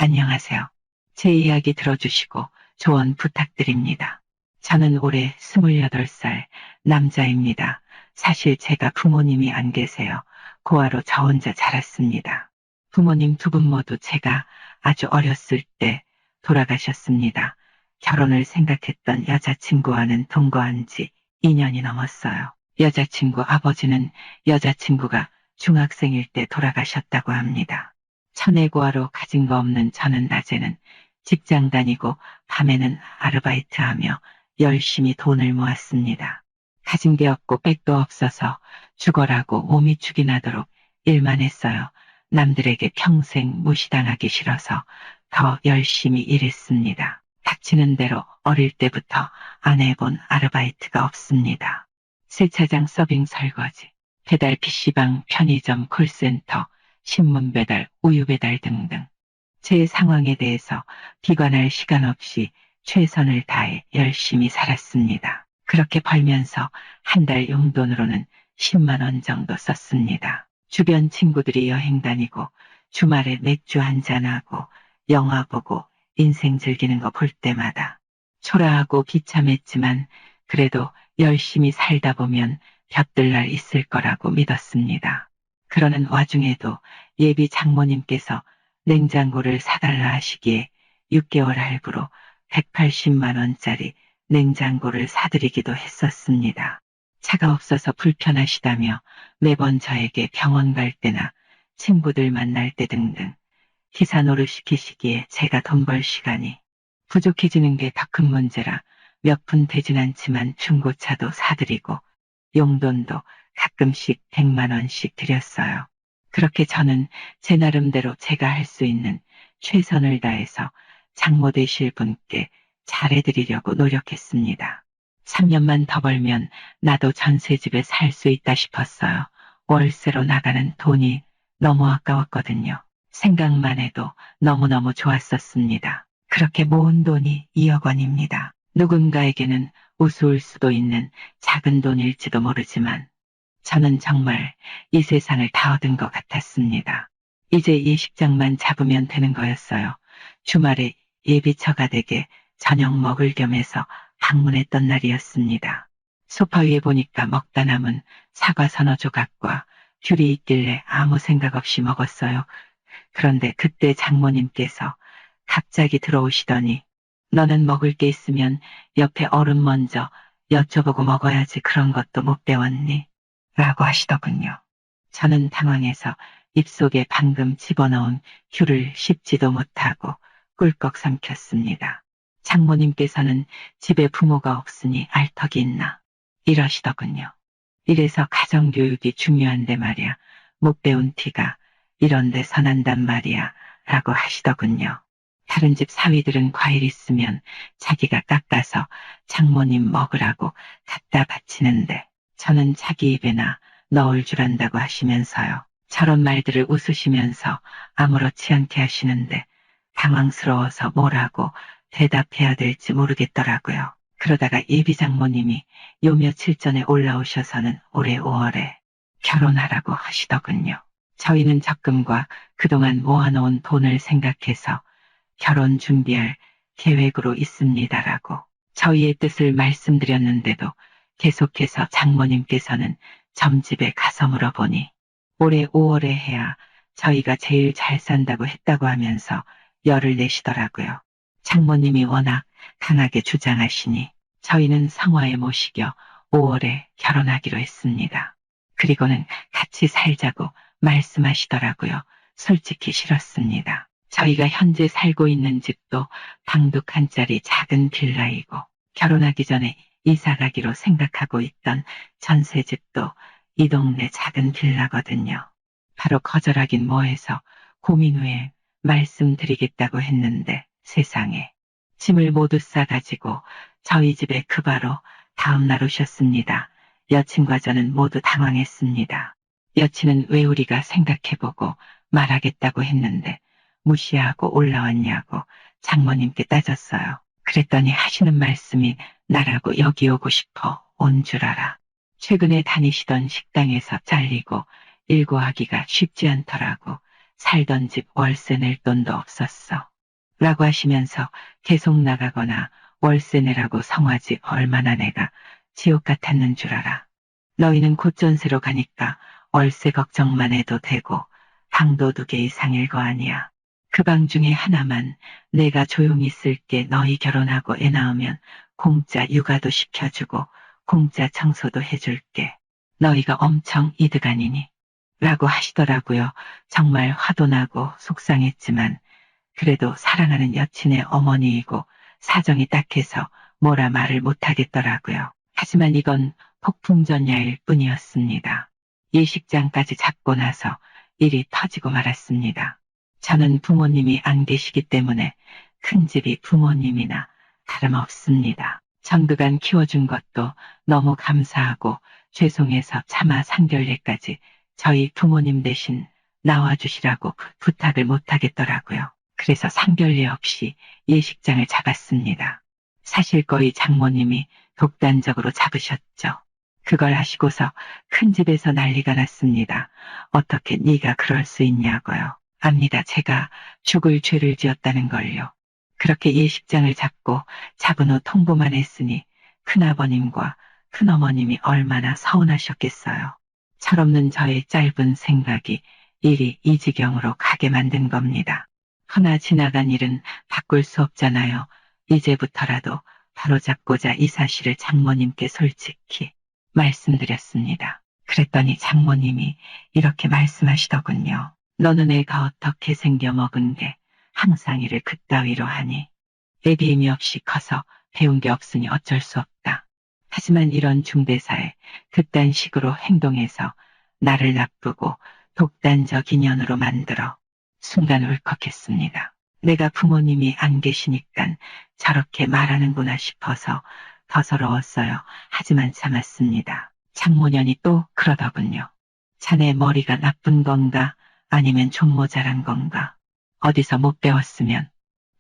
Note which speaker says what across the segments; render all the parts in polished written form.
Speaker 1: 안녕하세요. 제 이야기 들어주시고 조언 부탁드립니다. 저는 올해 28살 남자입니다. 사실 제가 부모님이 안 계세요. 고아로 저 혼자 자랐습니다. 부모님 두 분 모두 제가 아주 어렸을 때 돌아가셨습니다. 결혼을 생각했던 여자친구와는 동거한 지 2년이 넘었어요. 여자친구 아버지는 여자친구가 중학생일 때 돌아가셨다고 합니다. 천혜고아로 가진 거 없는 저는 낮에는 직장 다니고 밤에는 아르바이트하며 열심히 돈을 모았습니다. 가진 게 없고 백도 없어서 죽어라고 몸이 죽이 나도록 일만 했어요. 남들에게 평생 무시당하기 싫어서 더 열심히 일했습니다. 닥치는 대로 어릴 때부터 안 해본 아르바이트가 없습니다. 세차장 서빙 설거지, 배달 PC방, 편의점, 콜센터, 신문 배달, 우유 배달 등등. 제 상황에 대해서 비관할 시간 없이 최선을 다해 열심히 살았습니다. 그렇게 벌면서 한 달 용돈으로는 10만 원 정도 썼습니다. 주변 친구들이 여행 다니고 주말에 맥주 한잔하고 영화 보고 인생 즐기는 거 볼 때마다 초라하고 비참했지만 그래도 열심히 살다 보면 볕들 날 있을 거라고 믿었습니다. 그러는 와중에도 예비 장모님께서 냉장고를 사달라 하시기에 6개월 할부로 180만 원짜리 냉장고를 사드리기도 했었습니다. 차가 없어서 불편하시다며 매번 저에게 병원 갈 때나 친구들 만날 때 등등 기사 노릇 시키시기에 제가 돈 벌 시간이 부족해지는 게 더 큰 문제라 몇 푼 되진 않지만 중고차도 사드리고 용돈도 가끔씩 100만 원씩 드렸어요. 그렇게 저는 제 나름대로 제가 할 수 있는 최선을 다해서 장모 되실 분께 잘해드리려고 노력했습니다. 3년만 더 벌면 나도 전세집에 살 수 있다 싶었어요. 월세로 나가는 돈이 너무 아까웠거든요. 생각만 해도 너무너무 좋았었습니다. 그렇게 모은 돈이 2억 원입니다. 누군가에게는 우스울 수도 있는 작은 돈일지도 모르지만 저는 정말 이 세상을 다 얻은 것 같았습니다. 이제 예식장만 잡으면 되는 거였어요. 주말에 예비처가 댁에 저녁 먹을 겸 해서 방문했던 날이었습니다. 소파 위에 보니까 먹다 남은 사과 서너 조각과 귤이 있길래 아무 생각 없이 먹었어요. 그런데 그때 장모님께서 갑자기 들어오시더니 너는 먹을 게 있으면 옆에 어른 먼저 여쭤보고 먹어야지 그런 것도 못 배웠니? 라고 하시더군요. 저는 당황해서 입속에 방금 집어넣은 귤을 씹지도 못하고 꿀꺽 삼켰습니다. 장모님께서는 집에 부모가 없으니 알턱이 있나 이러시더군요. 이래서 가정교육이 중요한데 말이야. 못 배운 티가 이런 데서 난단 말이야 라고 하시더군요. 다른 집 사위들은 과일 있으면 자기가 깎아서 장모님 먹으라고 갖다 바치는데 저는 자기 입에나 넣을 줄 안다고 하시면서요. 저런 말들을 웃으시면서 아무렇지 않게 하시는데 당황스러워서 뭐라고 대답해야 될지 모르겠더라고요. 그러다가 예비 장모님이 요 며칠 전에 올라오셔서는 올해 5월에 결혼하라고 하시더군요. 저희는 적금과 그동안 모아놓은 돈을 생각해서 결혼 준비할 계획으로 있습니다라고 저희의 뜻을 말씀드렸는데도 계속해서 장모님께서는 점집에 가서 물어보니 올해 5월에 해야 저희가 제일 잘 산다고 했다고 하면서 열을 내시더라고요. 장모님이 워낙 강하게 주장하시니 저희는 성화에 모시겨 5월에 결혼하기로 했습니다. 그리고는 같이 살자고 말씀하시더라고요. 솔직히 싫었습니다. 저희가 현재 살고 있는 집도 방둑 한 짜리 작은 빌라이고 결혼하기 전에 이사 가기로 생각하고 있던 전세집도 이 동네 작은 빌라거든요. 바로 거절하긴 뭐해서 고민 후에 말씀드리겠다고 했는데 세상에 짐을 모두 싸가지고 저희 집에 그 바로 다음날 오셨습니다. 여친과 저는 모두 당황했습니다. 여친은 왜 우리가 생각해보고 말하겠다고 했는데 무시하고 올라왔냐고 장모님께 따졌어요. 그랬더니 하시는 말씀이 나라고 여기 오고 싶어 온 줄 알아. 최근에 다니시던 식당에서 잘리고 일구하기가 쉽지 않더라고. 살던 집 월세 낼 돈도 없었어. 라고 하시면서 계속 나가거나 월세 내라고 성화지 얼마나 내가 지옥 같았는 줄 알아. 너희는 곧 전세로 가니까 월세 걱정만 해도 되고 방도 2개 이상일 거 아니야. 그 방 중에 하나만 내가 조용히 쓸게. 너희 결혼하고 애 낳으면 공짜 육아도 시켜주고 공짜 청소도 해줄게. 너희가 엄청 이득 아니니? 라고 하시더라고요. 정말 화도 나고 속상했지만 그래도 사랑하는 여친의 어머니이고 사정이 딱해서 뭐라 말을 못하겠더라고요. 하지만 이건 폭풍전야일 뿐이었습니다. 예식장까지 잡고 나서 일이 터지고 말았습니다. 저는 부모님이 안 계시기 때문에 큰 집이 부모님이나 다름없습니다. 전그간 키워준 것도 너무 감사하고 죄송해서 차마 상견례까지 저희 부모님 대신 나와주시라고 부탁을 못하겠더라고요. 그래서 상견례 없이 예식장을 잡았습니다. 사실 거의 장모님이 독단적으로 잡으셨죠. 그걸 하시고서 큰 집에서 난리가 났습니다. 어떻게 네가 그럴 수 있냐고요. 압니다. 제가 죽을 죄를 지었다는 걸요. 그렇게 예식장을 잡고 잡은 후 통보만 했으니 큰아버님과 큰어머님이 얼마나 서운하셨겠어요. 철없는 저의 짧은 생각이 일이 이 지경으로 가게 만든 겁니다. 허나 지나간 일은 바꿀 수 없잖아요. 이제부터라도 바로잡고자 이 사실을 장모님께 솔직히 말씀드렸습니다. 그랬더니 장모님이 이렇게 말씀하시더군요. 너는 애가 어떻게 생겨 먹은 게 항상 일을 그따위로 하니? 애비임이 없이 커서 배운 게 없으니 어쩔 수 없다. 하지만 이런 중대사에 그딴 식으로 행동해서 나를 나쁘고 독단적 인연으로 만들어 순간 울컥했습니다. 내가 부모님이 안 계시니깐 저렇게 말하는구나 싶어서 더 서러웠어요. 하지만 참았습니다. 장모년이 또 그러더군요. 자네 머리가 나쁜 건가? 아니면 좀 모자란 건가? 어디서 못 배웠으면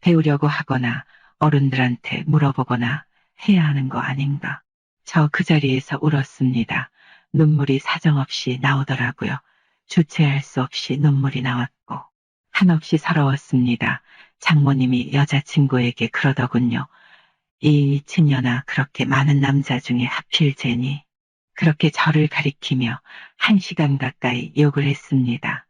Speaker 1: 배우려고 하거나 어른들한테 물어보거나 해야 하는 거 아닌가? 저 그 자리에서 울었습니다. 눈물이 사정없이 나오더라고요. 주체할 수 없이 눈물이 나왔고 한없이 서러웠습니다. 장모님이 여자친구에게 그러더군요. 이 친년아, 그렇게 많은 남자 중에 하필 쟤니? 그렇게 저를 가리키며 1시간 가까이 욕을 했습니다.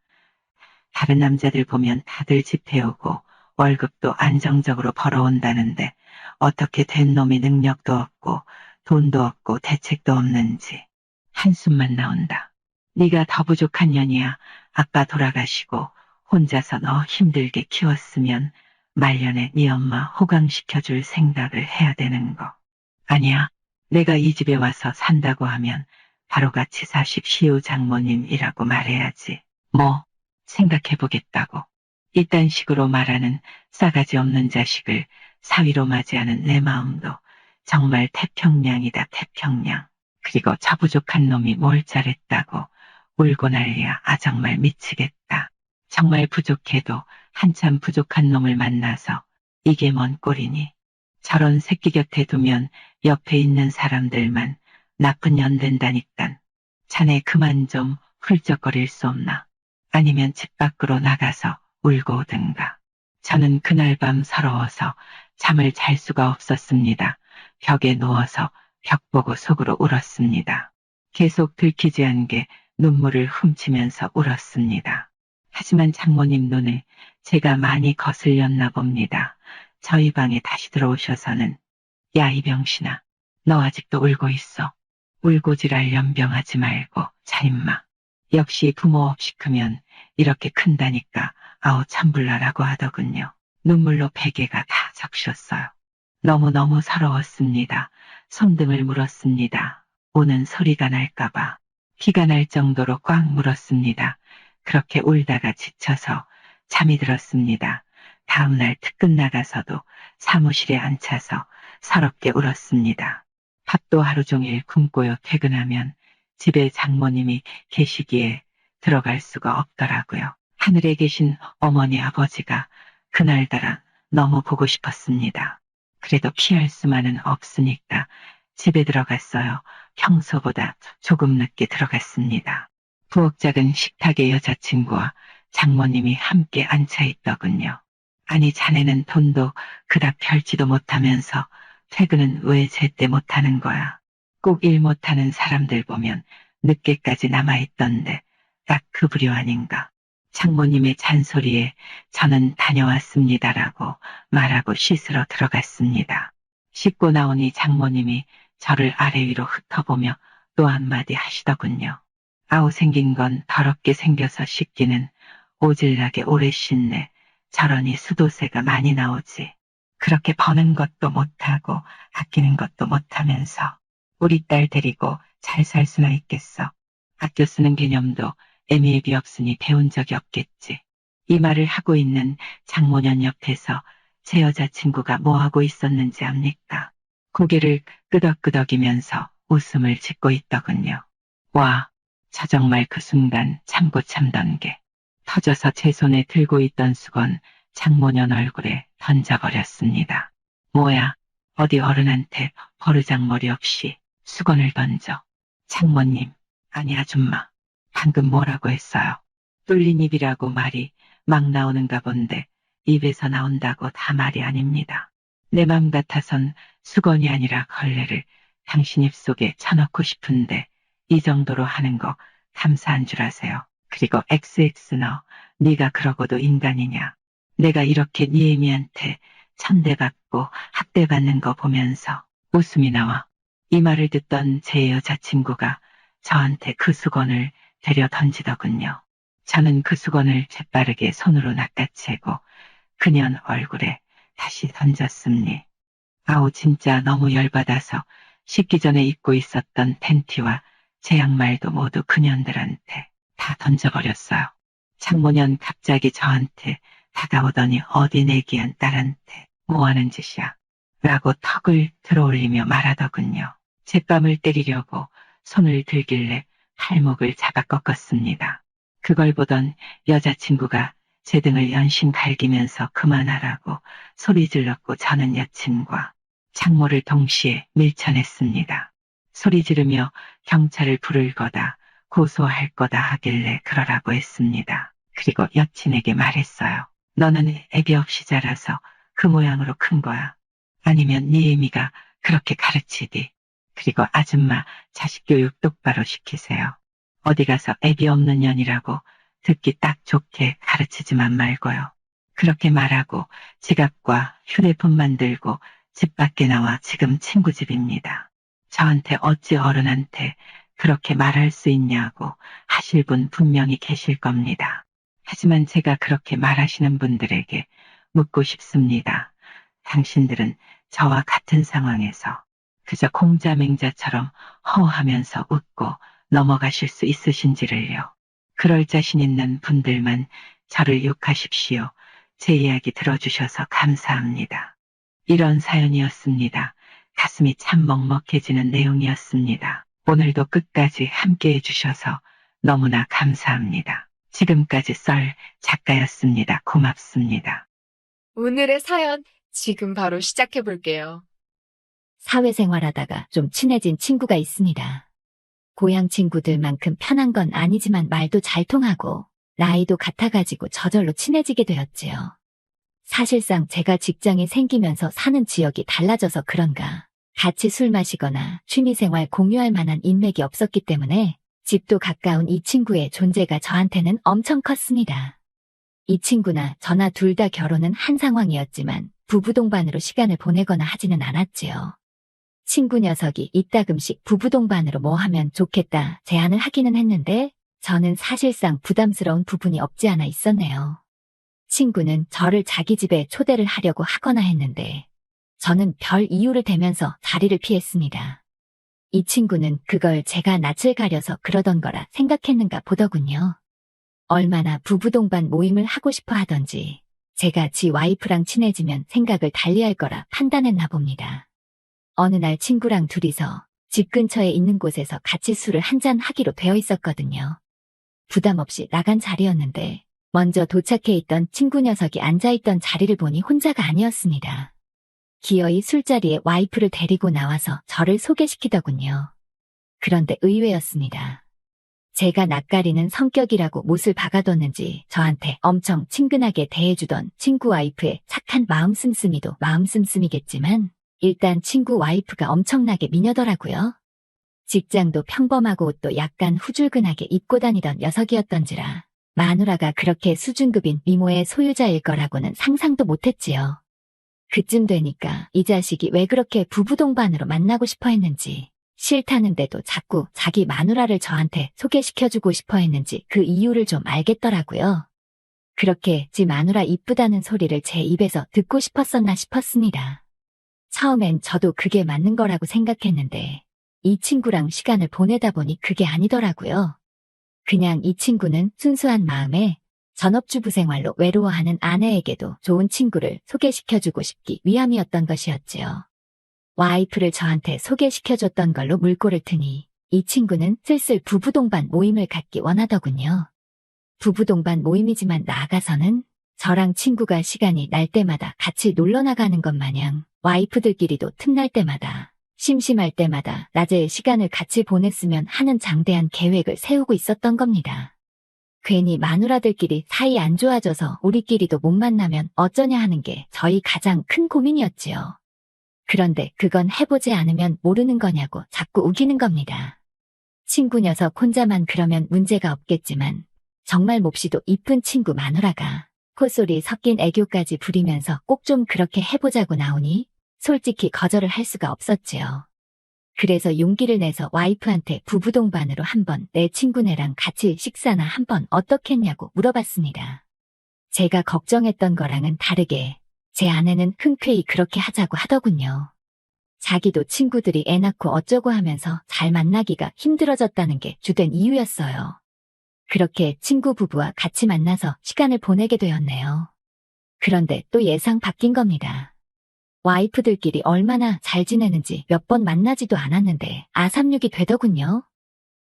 Speaker 1: 다른 남자들 보면 다들 집해오고 월급도 안정적으로 벌어온다는데 어떻게 된 놈이 능력도 없고 돈도 없고 대책도 없는지. 한숨만 나온다. 네가 더 부족한 년이야. 아빠 돌아가시고 혼자서 너 힘들게 키웠으면 말년에 네 엄마 호강시켜줄 생각을 해야 되는 거. 아니야. 내가 이 집에 와서 산다고 하면 바로 같이 사십시오 장모님이라고 말해야지. 뭐 생각해보겠다고. 이딴 식으로 말하는 싸가지 없는 자식을 사위로 맞이하는 내 마음도 정말 태평양이다 태평양. 그리고 저 부족한 놈이 뭘 잘했다고 울고 난리야. 아 정말 미치겠다. 정말 부족해도 한참 부족한 놈을 만나서 이게 뭔 꼴이니. 저런 새끼 곁에 두면 옆에 있는 사람들만 나쁜 년 된다니깐. 자네 그만 좀 훌쩍거릴 수 없나. 아니면 집 밖으로 나가서 울고 오든가. 저는 그날 밤 서러워서 잠을 잘 수가 없었습니다. 벽에 누워서 벽 보고 속으로 울었습니다. 계속 들키지 않게 눈물을 훔치면서 울었습니다. 하지만 장모님 눈에 제가 많이 거슬렸나 봅니다. 저희 방에 다시 들어오셔서는 야 이 병신아, 너 아직도 울고 있어. 울고 지랄 연병하지 말고 자 임마. 역시 부모 없이 크면 이렇게 큰다니까. 아우 참불나라고 하더군요. 눈물로 베개가 다 적셨어요. 너무너무 서러웠습니다. 손등을 물었습니다. 우는 소리가 날까봐. 피가 날 정도로 꽉 물었습니다. 그렇게 울다가 지쳐서 잠이 들었습니다. 다음날 특근 나가서도 사무실에 앉혀서 서럽게 울었습니다. 밥도 하루 종일 굶고요. 퇴근하면 집에 장모님이 계시기에 들어갈 수가 없더라고요. 하늘에 계신 어머니 아버지가 그날따라 너무 보고 싶었습니다. 그래도 피할 수만은 없으니까 집에 들어갔어요. 평소보다 조금 늦게 들어갔습니다. 부엌 작은 식탁에 여자친구와 장모님이 함께 앉혀 있더군요. 아니, 자네는 돈도 그닥 벌지도 못하면서 퇴근은 왜 제때 못하는 거야? 꼭 일 못하는 사람들 보면 늦게까지 남아있던데 딱 그 부류 아닌가? 장모님의 잔소리에 저는 다녀왔습니다라고 말하고 씻으러 들어갔습니다. 씻고 나오니 장모님이 저를 아래 위로 훑어보며 또 한마디 하시더군요. 아우, 생긴 건 더럽게 생겨서 씻기는 오질나게 오래 씻네. 저러니 수도세가 많이 나오지. 그렇게 버는 것도 못하고 아끼는 것도 못하면서 우리 딸 데리고 잘 살 수나 있겠어. 아껴 쓰는 개념도 애미애비 없으니 배운 적이 없겠지. 이 말을 하고 있는 장모년 옆에서 제 여자친구가 뭐하고 있었는지 압니까? 고개를 끄덕끄덕이면서 웃음을 짓고 있더군요. 와, 저 정말 그 순간 참고 참던 게 터져서 제 손에 들고 있던 수건 장모년 얼굴에 던져버렸습니다. 뭐야, 어디 어른한테 버르장머리 없이 수건을 던져. 장모님, 아니 아줌마, 방금 뭐라고 했어요? 뚫린 입이라고 말이 막 나오는가 본데 입에서 나온다고 다 말이 아닙니다. 내 맘 같아선 수건이 아니라 걸레를 당신 입속에 쳐넣고 싶은데 이 정도로 하는 거 감사한 줄 아세요? 그리고 XX 너, 네가 그러고도 인간이냐? 내가 이렇게 네 애미한테 천대받고 학대받는 거 보면서 웃음이 나와. 이 말을 듣던 제 여자친구가 저한테 그 수건을 데려 던지더군요. 저는 그 수건을 재빠르게 손으로 낚아채고 그년 얼굴에 다시 던졌습니. 아우, 진짜 너무 열받아서 씻기 전에 입고 있었던 팬티와 제 양말도 모두 그년들한테 다 던져버렸어요. 장모년 갑자기 저한테 다가오더니 어디 내기한 딸한테 뭐하는 짓이야? 라고 턱을 들어올리며 말하더군요. 제 뺨을 때리려고 손을 들길래 팔목을 잡아 꺾었습니다. 그걸 보던 여자친구가 제 등을 연신 갈기면서 그만하라고 소리 질렀고 저는 여친과 장모를 동시에 밀쳐냈습니다. 소리 지르며 경찰을 부를 거다, 고소할 거다 하길래 그러라고 했습니다. 그리고 여친에게 말했어요. 너는 애비 없이 자라서 그 모양으로 큰 거야. 아니면 네 애미가 그렇게 가르치디. 그리고 아줌마 자식 교육 똑바로 시키세요. 어디 가서 애비 없는 년이라고 듣기 딱 좋게 가르치지만 말고요. 그렇게 말하고 지갑과 휴대폰만 들고 집 밖에 나와 지금 친구 집입니다. 저한테 어찌 어른한테 그렇게 말할 수 있냐고 하실 분 분명히 계실 겁니다. 하지만 제가 그렇게 말하시는 분들에게 묻고 싶습니다. 당신들은 저와 같은 상황에서 그저 공자맹자처럼 허우하면서 웃고 넘어가실 수 있으신지를요. 그럴 자신 있는 분들만 저를 욕하십시오. 제 이야기 들어주셔서 감사합니다. 이런 사연이었습니다. 가슴이 참 먹먹해지는 내용이었습니다. 오늘도 끝까지 함께 해주셔서 너무나 감사합니다. 지금까지 썰 작가였습니다. 고맙습니다.
Speaker 2: 오늘의 사연 지금 바로 시작해 볼게요.
Speaker 3: 사회생활하다가 좀 친해진 친구가 있습니다. 고향 친구들만큼 편한 건 아니지만 말도 잘 통하고 나이도 같아가지고 저절로 친해지게 되었지요. 사실상 제가 직장이 생기면서 사는 지역이 달라져서 그런가 같이 술 마시거나 취미생활 공유할 만한 인맥이 없었기 때문에 집도 가까운 이 친구의 존재가 저한테는 엄청 컸습니다. 이 친구나 저나 둘 다 결혼은 한 상황이었지만 부부동반으로 시간을 보내거나 하지는 않았지요. 친구 녀석이 이따금씩 부부동반으로 뭐 하면 좋겠다 제안을 하기는 했는데 저는 사실상 부담스러운 부분이 없지 않아 있었네요. 친구는 저를 자기 집에 초대를 하려고 하거나 했는데 저는 별 이유를 대면서 자리를 피했습니다. 이 친구는 그걸 제가 낯을 가려서 그러던 거라 생각했는가 보더군요. 얼마나 부부동반 모임을 하고 싶어 하던지 제가 지 와이프랑 친해지면 생각을 달리할 거라 판단했나 봅니다. 어느 날 친구랑 둘이서 집 근처에 있는 곳에서 같이 술을 한잔 하기로 되어 있었거든요. 부담 없이 나간 자리였는데 먼저 도착해 있던 친구 녀석이 앉아있던 자리를 보니 혼자가 아니었습니다. 기어이 술자리에 와이프를 데리고 나와서 저를 소개시키더군요. 그런데 의외였습니다. 제가 낯가리는 성격이라고 못을 박아뒀는지 저한테 엄청 친근하게 대해주던 친구 와이프의 착한 마음 씀씀이도 마음 씀씀이겠지만 일단 친구 와이프가 엄청나게 미녀더라고요. 직장도 평범하고 옷도 약간 후줄근하게 입고 다니던 녀석이었던지라 마누라가 그렇게 수준급인 미모의 소유자일 거라고는 상상도 못했지요. 그쯤 되니까 이 자식이 왜 그렇게 부부 동반으로 만나고 싶어 했는지, 싫다는데도 자꾸 자기 마누라를 저한테 소개시켜주고 싶어 했는지 그 이유를 좀 알겠더라고요. 그렇게 지 마누라 이쁘다는 소리를 제 입에서 듣고 싶었었나 싶었습니다. 처음엔 저도 그게 맞는 거라고 생각했는데 이 친구랑 시간을 보내다 보니 그게 아니더라고요. 그냥 이 친구는 순수한 마음에 전업주부 생활로 외로워하는 아내에게도 좋은 친구를 소개시켜주고 싶기 위함이었던 것이었지요. 와이프를 저한테 소개시켜줬던 걸로 물꼬를 트니 이 친구는 슬슬 부부 동반 모임을 갖기 원하더군요. 부부 동반 모임이지만 나아가서는 저랑 친구가 시간이 날 때마다 같이 놀러 나가는 것 마냥 와이프들끼리도 틈날 때마다 심심할 때마다 낮에 시간을 같이 보냈으면 하는 장대한 계획을 세우고 있었던 겁니다. 괜히 마누라들끼리 사이 안 좋아져서 우리끼리도 못 만나면 어쩌냐 하는 게 저희 가장 큰 고민이었지요. 그런데 그건 해보지 않으면 모르는 거냐고 자꾸 우기는 겁니다. 친구 녀석 혼자만 그러면 문제가 없겠지만 정말 몹시도 이쁜 친구 마누라가 콧소리 섞인 애교까지 부리면서 꼭 좀 그렇게 해보자고 나오니 솔직히 거절을 할 수가 없었지요. 그래서 용기를 내서 와이프한테 부부 동반으로 한번 내 친구네랑 같이 식사나 한번 어떻겠냐고 물어봤습니다. 제가 걱정했던 거랑은 다르게 제 아내는 흔쾌히 그렇게 하자고 하더군요. 자기도 친구들이 애 낳고 어쩌고 하면서 잘 만나기가 힘들어졌다는 게 주된 이유였어요. 그렇게 친구 부부와 같이 만나서 시간을 보내게 되었네요. 그런데 또 예상 바뀐 겁니다. 와이프들끼리 얼마나 잘 지내는지 몇 번 만나지도 않았는데 아삼육이 되더군요.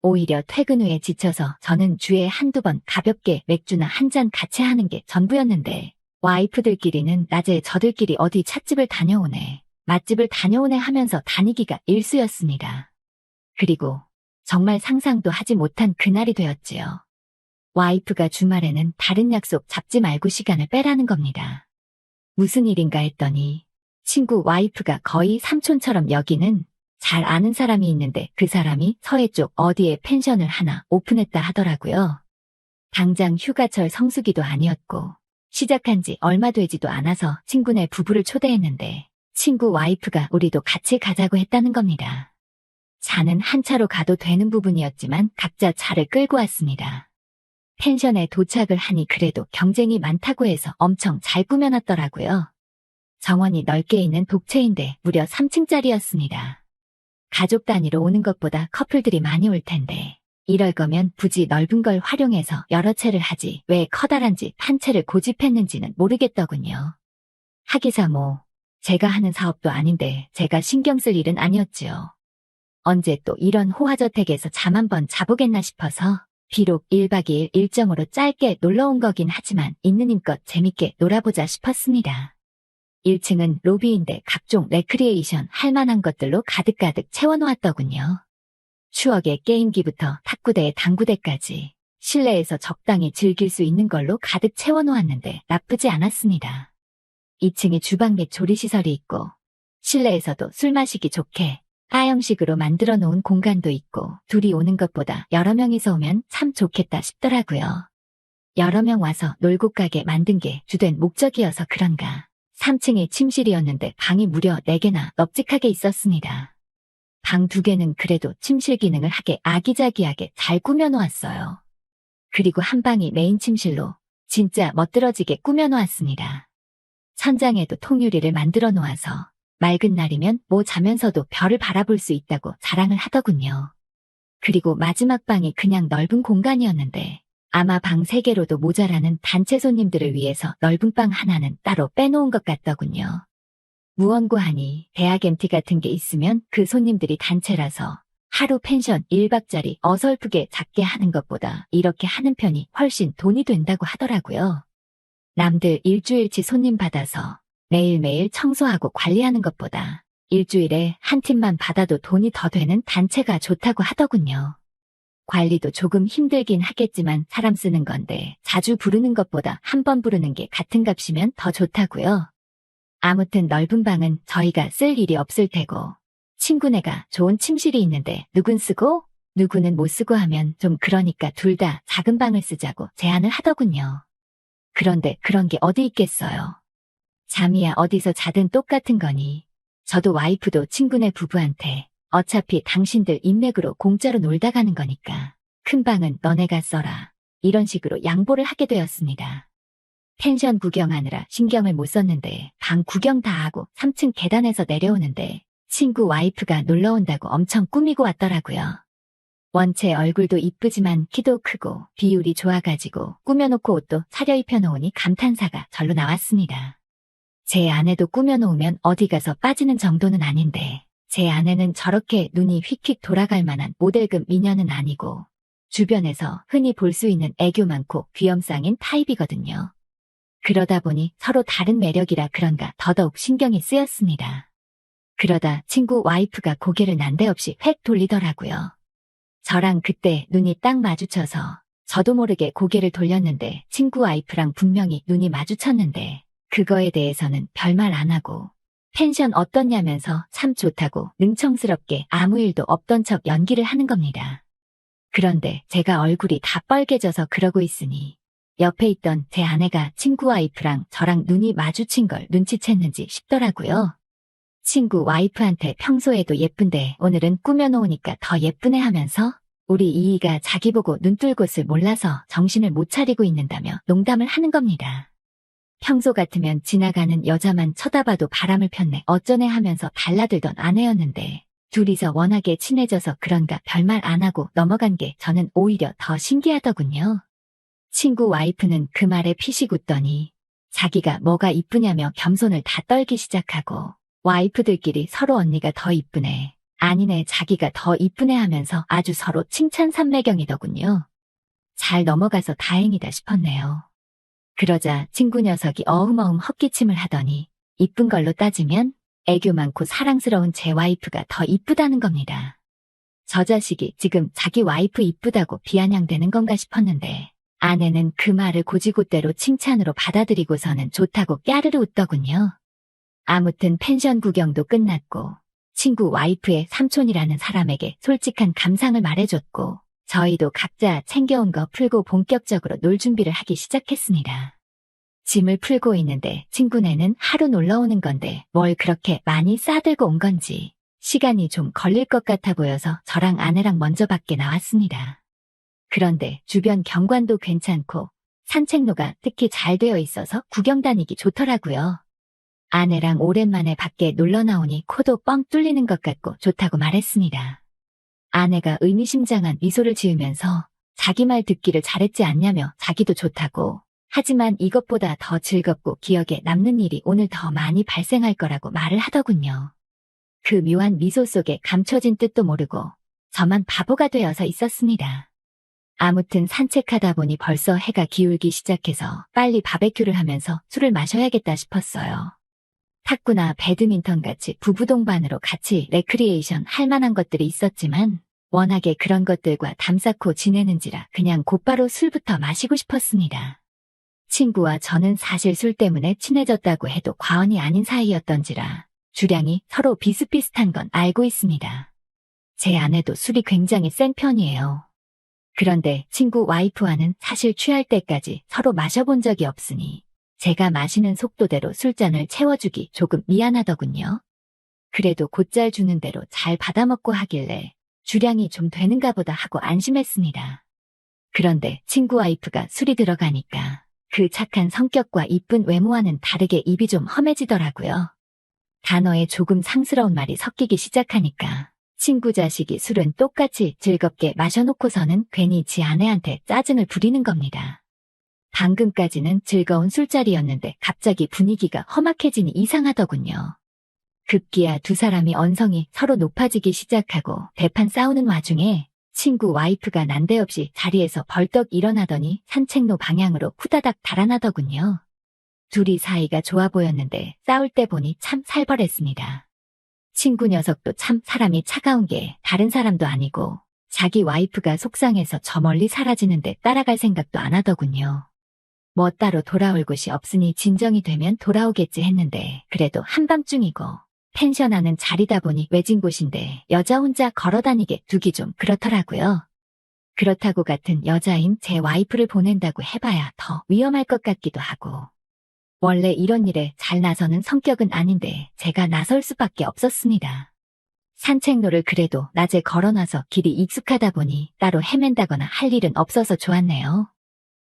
Speaker 3: 오히려 퇴근 후에 지쳐서 저는 주에 한두 번 가볍게 맥주나 한 잔 같이 하는 게 전부였는데 와이프들끼리는 낮에 저들끼리 어디 찻집을 다녀오네, 맛집을 다녀오네 하면서 다니기가 일쑤였습니다. 그리고 정말 상상도 하지 못한 그날이 되었지요. 와이프가 주말에는 다른 약속 잡지 말고 시간을 빼라는 겁니다. 무슨 일인가 했더니 친구 와이프가 거의 삼촌처럼 여기는 잘 아는 사람이 있는데 그 사람이 서해 쪽 어디에 펜션을 하나 오픈했다 하더라고요. 당장 휴가철 성수기도 아니었고 시작한 지 얼마 되지도 않아서 친구네 부부를 초대했는데 친구 와이프가 우리도 같이 가자고 했다는 겁니다. 차는 한 차로 가도 되는 부분이었지만 각자 차를 끌고 왔습니다. 펜션에 도착을 하니 그래도 경쟁이 많다고 해서 엄청 잘 꾸며놨더라고요. 정원이 넓게 있는 독채인데 무려 3층짜리였습니다. 가족 단위로 오는 것보다 커플들이 많이 올 텐데 이럴 거면 굳이 넓은 걸 활용해서 여러 채를 하지 왜 커다란 집 한 채를 고집했는지는 모르겠더군요. 하기사 뭐 제가 하는 사업도 아닌데 제가 신경 쓸 일은 아니었지요. 언제 또 이런 호화저택에서 잠 한 번 자보겠나 싶어서 비록 1박 2일 일정으로 짧게 놀러 온 거긴 하지만 있는 힘껏 재밌게 놀아보자 싶었습니다. 1층은 로비인데 각종 레크리에이션 할 만한 것들로 가득가득 채워놓았더군요. 추억의 게임기부터 탁구대, 당구대까지 실내에서 적당히 즐길 수 있는 걸로 가득 채워놓았는데 나쁘지 않았습니다. 2층에 주방 및 조리시설이 있고 실내에서도 술 마시기 좋게 A형식으로 만들어 놓은 공간도 있고 둘이 오는 것보다 여러 명이서 오면 참 좋겠다 싶더라고요. 여러 명 와서 놀고 가게 만든 게 주된 목적이어서 그런가 3층에 침실이었는데 방이 무려 4개나 널찍하게 있었습니다. 방 2개는 그래도 침실 기능을 하게 아기자기하게 잘 꾸며놓았어요. 그리고 한 방이 메인 침실로 진짜 멋들어지게 꾸며놓았습니다. 천장에도 통유리를 만들어 놓아서 맑은 날이면 뭐 자면서도 별을 바라볼 수 있다고 자랑을 하더군요. 그리고 마지막 방이 그냥 넓은 공간이었는데 아마 방 3개로도 모자라는 단체 손님들을 위해서 넓은 방 하나는 따로 빼놓은 것 같더군요. 무언고하니 대학 MT 같은 게 있으면 그 손님들이 단체라서 하루 펜션 1박짜리 어설프게 작게 하는 것보다 이렇게 하는 편이 훨씬 돈이 된다고 하더라고요. 남들 일주일치 손님 받아서 매일매일 청소하고 관리하는 것보다 일주일에 한 팀만 받아도 돈이 더 되는 단체가 좋다고 하더군요. 관리도 조금 힘들긴 하겠지만 사람 쓰는 건데 자주 부르는 것보다 한 번 부르는 게 같은 값이면 더 좋다고요. 아무튼 넓은 방은 저희가 쓸 일이 없을 테고 친구네가 좋은 침실이 있는데 누군 쓰고 누구는 못 쓰고 하면 좀 그러니까 둘 다 작은 방을 쓰자고 제안을 하더군요. 그런데 그런 게 어디 있겠어요. 잠이야 어디서 자든 똑같은 거니. 저도 와이프도 친구네 부부한테 어차피 당신들 인맥으로 공짜로 놀다 가는 거니까 큰 방은 너네가 써라. 이런 식으로 양보를 하게 되었습니다. 펜션 구경하느라 신경을 못 썼는데 방 구경 다 하고 3층 계단에서 내려오는데 친구 와이프가 놀러 온다고 엄청 꾸미고 왔더라고요. 원체 얼굴도 이쁘지만 키도 크고 비율이 좋아가지고 꾸며놓고 옷도 차려입혀 놓으니 감탄사가 절로 나왔습니다. 제 아내도 꾸며놓으면 어디 가서 빠지는 정도는 아닌데 제 아내는 저렇게 눈이 휙휙 돌아갈 만한 모델급 미녀는 아니고 주변에서 흔히 볼 수 있는 애교 많고 귀염상인 타입이거든요. 그러다 보니 서로 다른 매력이라 그런가 더더욱 신경이 쓰였습니다. 그러다 친구 와이프가 고개를 난데없이 획 돌리더라고요. 저랑 그때 눈이 딱 마주쳐서 저도 모르게 고개를 돌렸는데 친구 와이프랑 분명히 눈이 마주쳤는데 그거에 대해서는 별말 안 하고 펜션 어떻냐면서 참 좋다고 능청스럽게 아무 일도 없던 척 연기를 하는 겁니다. 그런데 제가 얼굴이 다 빨개져서 그러고 있으니 옆에 있던 제 아내가 친구 와이프랑 저랑 눈이 마주친 걸 눈치챘는지 싶더라고요. 친구 와이프한테 평소에도 예쁜데 오늘은 꾸며놓으니까 더 예쁘네 하면서 우리 이이가 자기 보고 눈 뜰 곳을 몰라서 정신을 못 차리고 있는다며 농담을 하는 겁니다. 평소 같으면 지나가는 여자만 쳐다봐도 바람을 폈네 어쩌네 하면서 달라들던 아내였는데 둘이서 워낙에 친해져서 그런가 별말 안 하고 넘어간 게 저는 오히려 더 신기하더군요. 친구 와이프는 그 말에 피식 웃더니 자기가 뭐가 이쁘냐며 겸손을 다 떨기 시작하고 와이프들끼리 서로 언니가 더 이쁘네. 아니네 자기가 더 이쁘네 하면서 아주 서로 칭찬 삼매경이더군요. 잘 넘어가서 다행이다 싶었네요. 그러자 친구 녀석이 어흥어흥 헛기침을 하더니 이쁜 걸로 따지면 애교 많고 사랑스러운 제 와이프가 더 이쁘다는 겁니다. 저 자식이 지금 자기 와이프 이쁘다고 비아냥대는 건가 싶었는데 아내는 그 말을 고지고대로 칭찬으로 받아들이고서는 좋다고 까르르 웃더군요. 아무튼 펜션 구경도 끝났고 친구 와이프의 삼촌이라는 사람에게 솔직한 감상을 말해줬고 저희도 각자 챙겨온 거 풀고 본격적으로 놀 준비를 하기 시작했습니다. 짐을 풀고 있는데 친구네는 하루 놀러 오는 건데 뭘 그렇게 많이 싸들고 온 건지 시간이 좀 걸릴 것 같아 보여서 저랑 아내랑 먼저 밖에 나왔습니다. 그런데 주변 경관도 괜찮고 산책로가 특히 잘 되어 있어서 구경 다니기 좋더라고요. 아내랑 오랜만에 밖에 놀러 나오니 코도 뻥 뚫리는 것 같고 좋다고 말했습니다. 아내가 의미심장한 미소를 지으면서 자기 말 듣기를 잘했지 않냐며 자기도 좋다고 하지만 이것보다 더 즐겁고 기억에 남는 일이 오늘 더 많이 발생할 거라고 말을 하더군요. 그 묘한 미소 속에 감춰진 뜻도 모르고 저만 바보가 되어서 있었습니다. 아무튼 산책하다 보니 벌써 해가 기울기 시작해서 빨리 바베큐를 하면서 술을 마셔야겠다 싶었어요. 탁구나 배드민턴 같이 부부 동반으로 같이 레크리에이션 할 만한 것들이 있었지만 워낙에 그런 것들과 담 쌓고 지내는지라 그냥 곧바로 술부터 마시고 싶었습니다. 친구와 저는 사실 술 때문에 친해졌다고 해도 과언이 아닌 사이였던지라 주량이 서로 비슷비슷한 건 알고 있습니다. 제 아내도 술이 굉장히 센 편이에요. 그런데 친구 와이프와는 사실 취할 때까지 서로 마셔본 적이 없으니 제가 마시는 속도대로 술잔을 채워주기 조금 미안하더군요. 그래도 곧잘 주는 대로 잘 받아먹고 하길래 주량이 좀 되는가 보다 하고 안심했습니다. 그런데 친구 와이프가 술이 들어가니까 그 착한 성격과 이쁜 외모와는 다르게 입이 좀 험해지더라고요. 단어에 조금 상스러운 말이 섞이기 시작하니까 친구 자식이 술은 똑같이 즐겁게 마셔놓고서는 괜히 지 아내한테 짜증을 부리는 겁니다. 방금까지는 즐거운 술자리였는데 갑자기 분위기가 험악해지니 이상하더군요. 급기야 두 사람이 언성이 서로 높아지기 시작하고 대판 싸우는 와중에 친구 와이프가 난데없이 자리에서 벌떡 일어나더니 산책로 방향으로 후다닥 달아나더군요. 둘이 사이가 좋아 보였는데 싸울 때 보니 참 살벌했습니다. 친구 녀석도 참 사람이 차가운 게 다른 사람도 아니고 자기 와이프가 속상해서 저 멀리 사라지는데 따라갈 생각도 안 하더군요. 뭐 따로 돌아올 곳이 없으니 진정이 되면 돌아오겠지 했는데 그래도 한밤중이고 펜션하는 자리다 보니 외진 곳인데 여자 혼자 걸어다니게 두기 좀 그렇더라고요. 그렇다고 같은 여자인 제 와이프를 보낸다고 해봐야 더 위험할 것 같기도 하고. 원래 이런 일에 잘 나서는 성격은 아닌데 제가 나설 수밖에 없었습니다. 산책로를 그래도 낮에 걸어놔서 길이 익숙하다 보니 따로 헤맨다거나 할 일은 없어서 좋았네요.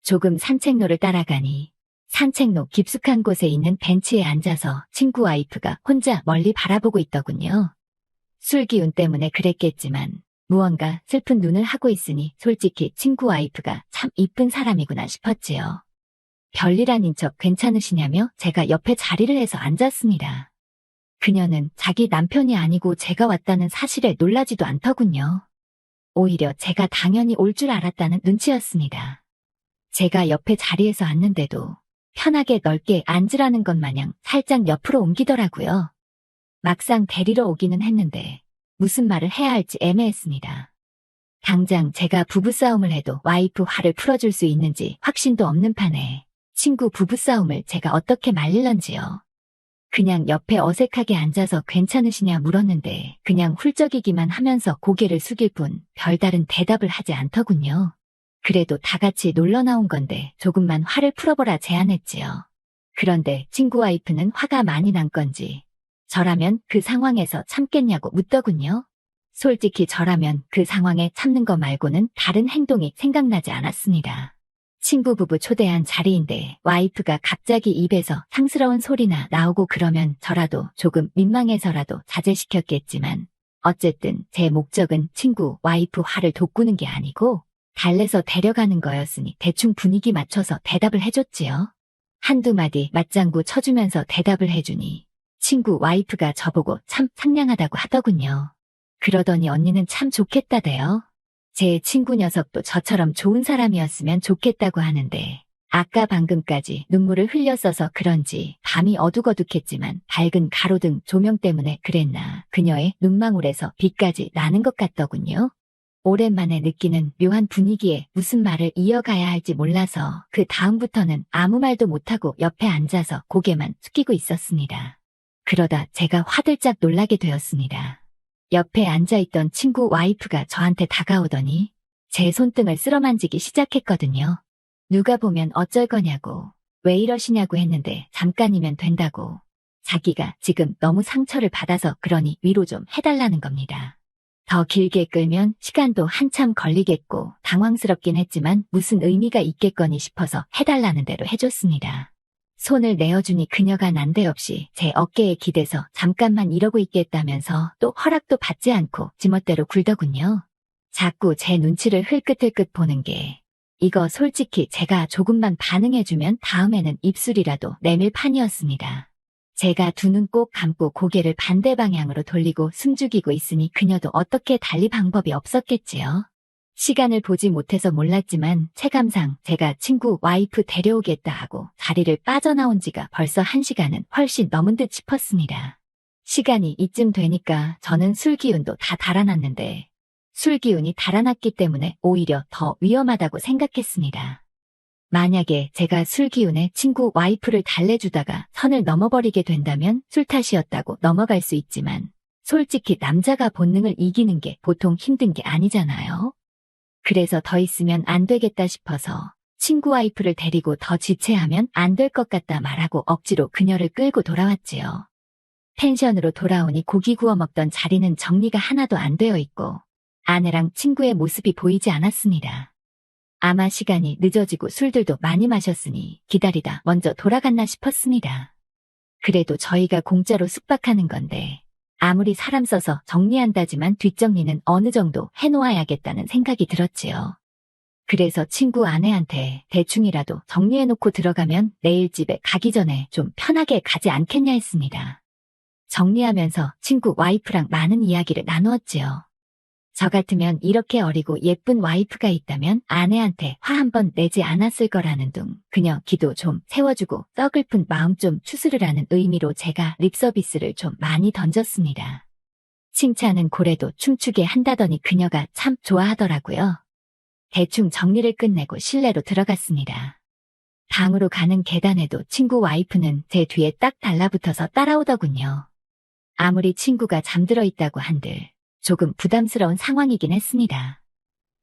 Speaker 3: 조금 산책로를 따라가니 산책로 깊숙한 곳에 있는 벤치에 앉아서 친구 와이프가 혼자 멀리 바라보고 있더군요. 술 기운 때문에 그랬겠지만 무언가 슬픈 눈을 하고 있으니 솔직히 친구 와이프가 참 이쁜 사람이구나 싶었지요. 별일 아닌 척 괜찮으시냐며 제가 옆에 자리를 해서 앉았습니다. 그녀는 자기 남편이 아니고 제가 왔다는 사실에 놀라지도 않더군요. 오히려 제가 당연히 올 줄 알았다는 눈치였습니다. 제가 옆에 자리에서 앉는데도 편하게 넓게 앉으라는 것 마냥 살짝 옆으로 옮기더라고요. 막상 데리러 오기는 했는데 무슨 말을 해야 할지 애매했습니다. 당장 제가 부부싸움을 해도 와이프 화를 풀어줄 수 있는지 확신도 없는 판에 친구 부부싸움을 제가 어떻게 말릴런지요. 그냥 옆에 어색하게 앉아서 괜찮으시냐 물었는데 그냥 훌쩍이기만 하면서 고개를 숙일 뿐 별다른 대답을 하지 않더군요. 그래도 다 같이 놀러 나온 건데 조금만 화를 풀어보라 제안했지요. 그런데 친구 와이프는 화가 많이 난 건지 저라면 그 상황에서 참겠냐고 묻더군요. 솔직히 저라면 그 상황에 참는 거 말고는 다른 행동이 생각나지 않았습니다. 친구 부부 초대한 자리인데 와이프가 갑자기 입에서 상스러운 소리나 나오고 그러면 저라도 조금 민망해서라도 자제시켰겠지만 어쨌든 제 목적은 친구 와이프 화를 돋구는 게 아니고 달래서 데려가는 거였으니 대충 분위기 맞춰서 대답을 해줬지요. 한두 마디 맞장구 쳐주면서 대답을 해주니 친구 와이프가 저보고 참 상냥하다고 하더군요. 그러더니 언니는 참 좋겠다대요. 제 친구 녀석도 저처럼 좋은 사람이었으면 좋겠다고 하는데 아까 방금까지 눈물을 흘렸어서 그런지 밤이 어둑어둑했지만 밝은 가로등 조명 때문에 그랬나 그녀의 눈망울에서 빛까지 나는 것 같더군요. 오랜만에 느끼는 묘한 분위기에 무슨 말을 이어가야 할지 몰라서 그 다음부터는 아무 말도 못하고 옆에 앉아서 고개만 숙이고 있었습니다. 그러다 제가 화들짝 놀라게 되었습니다. 옆에 앉아있던 친구 와이프가 저한테 다가오더니 제 손등을 쓸어만지기 시작했거든요. 누가 보면 어쩔 거냐고, 왜 이러시냐고 했는데 잠깐이면 된다고. 자기가 지금 너무 상처를 받아서 그러니 위로 좀 해달라는 겁니다. 더 길게 끌면 시간도 한참 걸리겠고 당황스럽긴 했지만 무슨 의미가 있겠거니 싶어서 해달라는 대로 해줬습니다. 손을 내어주니 그녀가 난데없이 제 어깨에 기대서 잠깐만 이러고 있겠다면서 또 허락도 받지 않고 지멋대로 굴더군요. 자꾸 제 눈치를 흘끗흘끗 보는 게 이거 솔직히 제가 조금만 반응해주면 다음에는 입술이라도 내밀 판이었습니다. 제가 두 눈 꼭 감고 고개를 반대 방향으로 돌리고 숨죽이고 있으니 그녀도 어떻게 달리 방법이 없었겠지요. 시간을 보지 못해서 몰랐지만 체감상 제가 친구 와이프 데려오겠다 하고 자리를 빠져나온 지가 벌써 1시간은 훨씬 넘은 듯 싶었습니다. 시간이 이쯤 되니까 저는 술 기운도 다 달아났는데 술 기운이 달아났기 때문에 오히려 더 위험하다고 생각했습니다. 만약에 제가 술 기운에 친구 와이프를 달래주다가 선을 넘어버리게 된다면 술 탓이었다고 넘어갈 수 있지만 솔직히 남자가 본능을 이기는 게 보통 힘든 게 아니잖아요. 그래서 더 있으면 안 되겠다 싶어서 친구 와이프를 데리고 더 지체하면 안 될 것 같다 말하고 억지로 그녀를 끌고 돌아왔지요. 펜션으로 돌아오니 고기 구워 먹던 자리는 정리가 하나도 안 되어 있고 아내랑 친구의 모습이 보이지 않았습니다. 아마 시간이 늦어지고 술들도 많이 마셨으니 기다리다 먼저 돌아갔나 싶었습니다. 그래도 저희가 공짜로 숙박하는 건데 아무리 사람 써서 정리한다지만 뒷정리는 어느 정도 해놓아야겠다는 생각이 들었지요. 그래서 친구 아내한테 대충이라도 정리해놓고 들어가면 내일 집에 가기 전에 좀 편하게 가지 않겠냐 했습니다. 정리하면서 친구 와이프랑 많은 이야기를 나누었지요. 저 같으면 이렇게 어리고 예쁜 와이프가 있다면 아내한테 화 한 번 내지 않았을 거라는 둥 그녀 기도 좀 세워주고 썩을픈 마음 좀 추스르라는 의미로 제가 립서비스를 좀 많이 던졌습니다. 칭찬은 고래도 춤추게 한다더니 그녀가 참 좋아하더라고요. 대충 정리를 끝내고 실내로 들어갔습니다. 방으로 가는 계단에도 친구 와이프는 제 뒤에 딱 달라붙어서 따라오더군요. 아무리 친구가 잠들어 있다고 한들 조금 부담스러운 상황이긴 했습니다.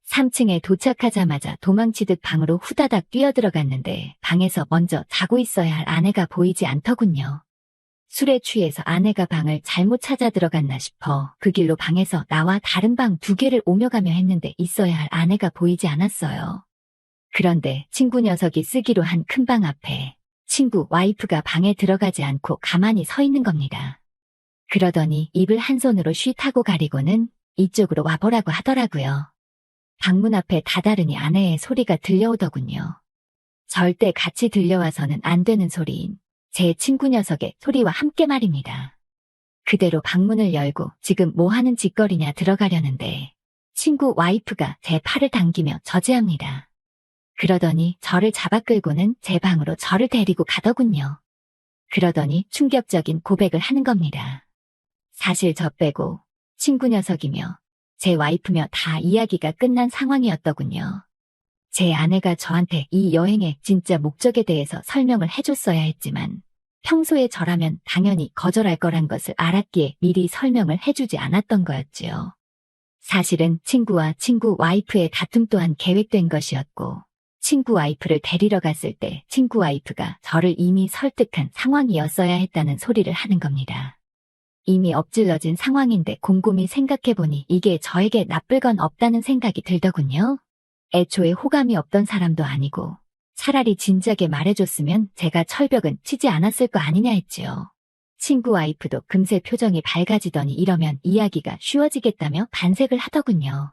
Speaker 3: 3층에 도착하자마자 도망치듯 방으로 후다닥 뛰어들어갔는데 방에서 먼저 자고 있어야 할 아내가 보이지 않더군요. 술에 취해서 아내가 방을 잘못 찾아 들어갔나 싶어 그 길로 방에서 나와 다른 방 2개를 오며 가며 했는데 있어야 할 아내가 보이지 않았어요. 그런데 친구 녀석이 쓰기로 한 큰 방 앞에 친구 와이프가 방에 들어가지 않고 가만히 서 있는 겁니다. 그러더니 입을 한 손으로 쉿 하고 가리고는 이쪽으로 와보라고 하더라고요. 방문 앞에 다다르니 아내의 소리가 들려오더군요. 절대 같이 들려와서는 안 되는 소리인 제 친구 녀석의 소리와 함께 말입니다. 그대로 방문을 열고 지금 뭐 하는 짓거리냐 들어가려는데 친구 와이프가 제 팔을 당기며 저지합니다. 그러더니 저를 잡아 끌고는 제 방으로 저를 데리고 가더군요. 그러더니 충격적인 고백을 하는 겁니다. 사실 저 빼고 친구 녀석이며 제 와이프며 다 이야기가 끝난 상황이었더군요. 제 아내가 저한테 이 여행의 진짜 목적에 대해서 설명을 해줬어야 했지만 평소에 저라면 당연히 거절할 거란 것을 알았기에 미리 설명을 해주지 않았던 거였지요. 사실은 친구와 친구 와이프의 다툼 또한 계획된 것이었고 친구 와이프를 데리러 갔을 때 친구 와이프가 저를 이미 설득한 상황이었어야 했다는 소리를 하는 겁니다. 이미 엎질러진 상황인데 곰곰이 생각해보니 이게 저에게 나쁠 건 없다는 생각이 들더군요. 애초에 호감이 없던 사람도 아니고 차라리 진작에 말해줬으면 제가 철벽은 치지 않았을 거 아니냐 했지요. 친구 와이프도 금세 표정이 밝아지더니 이러면 이야기가 쉬워지겠다며 반색을 하더군요.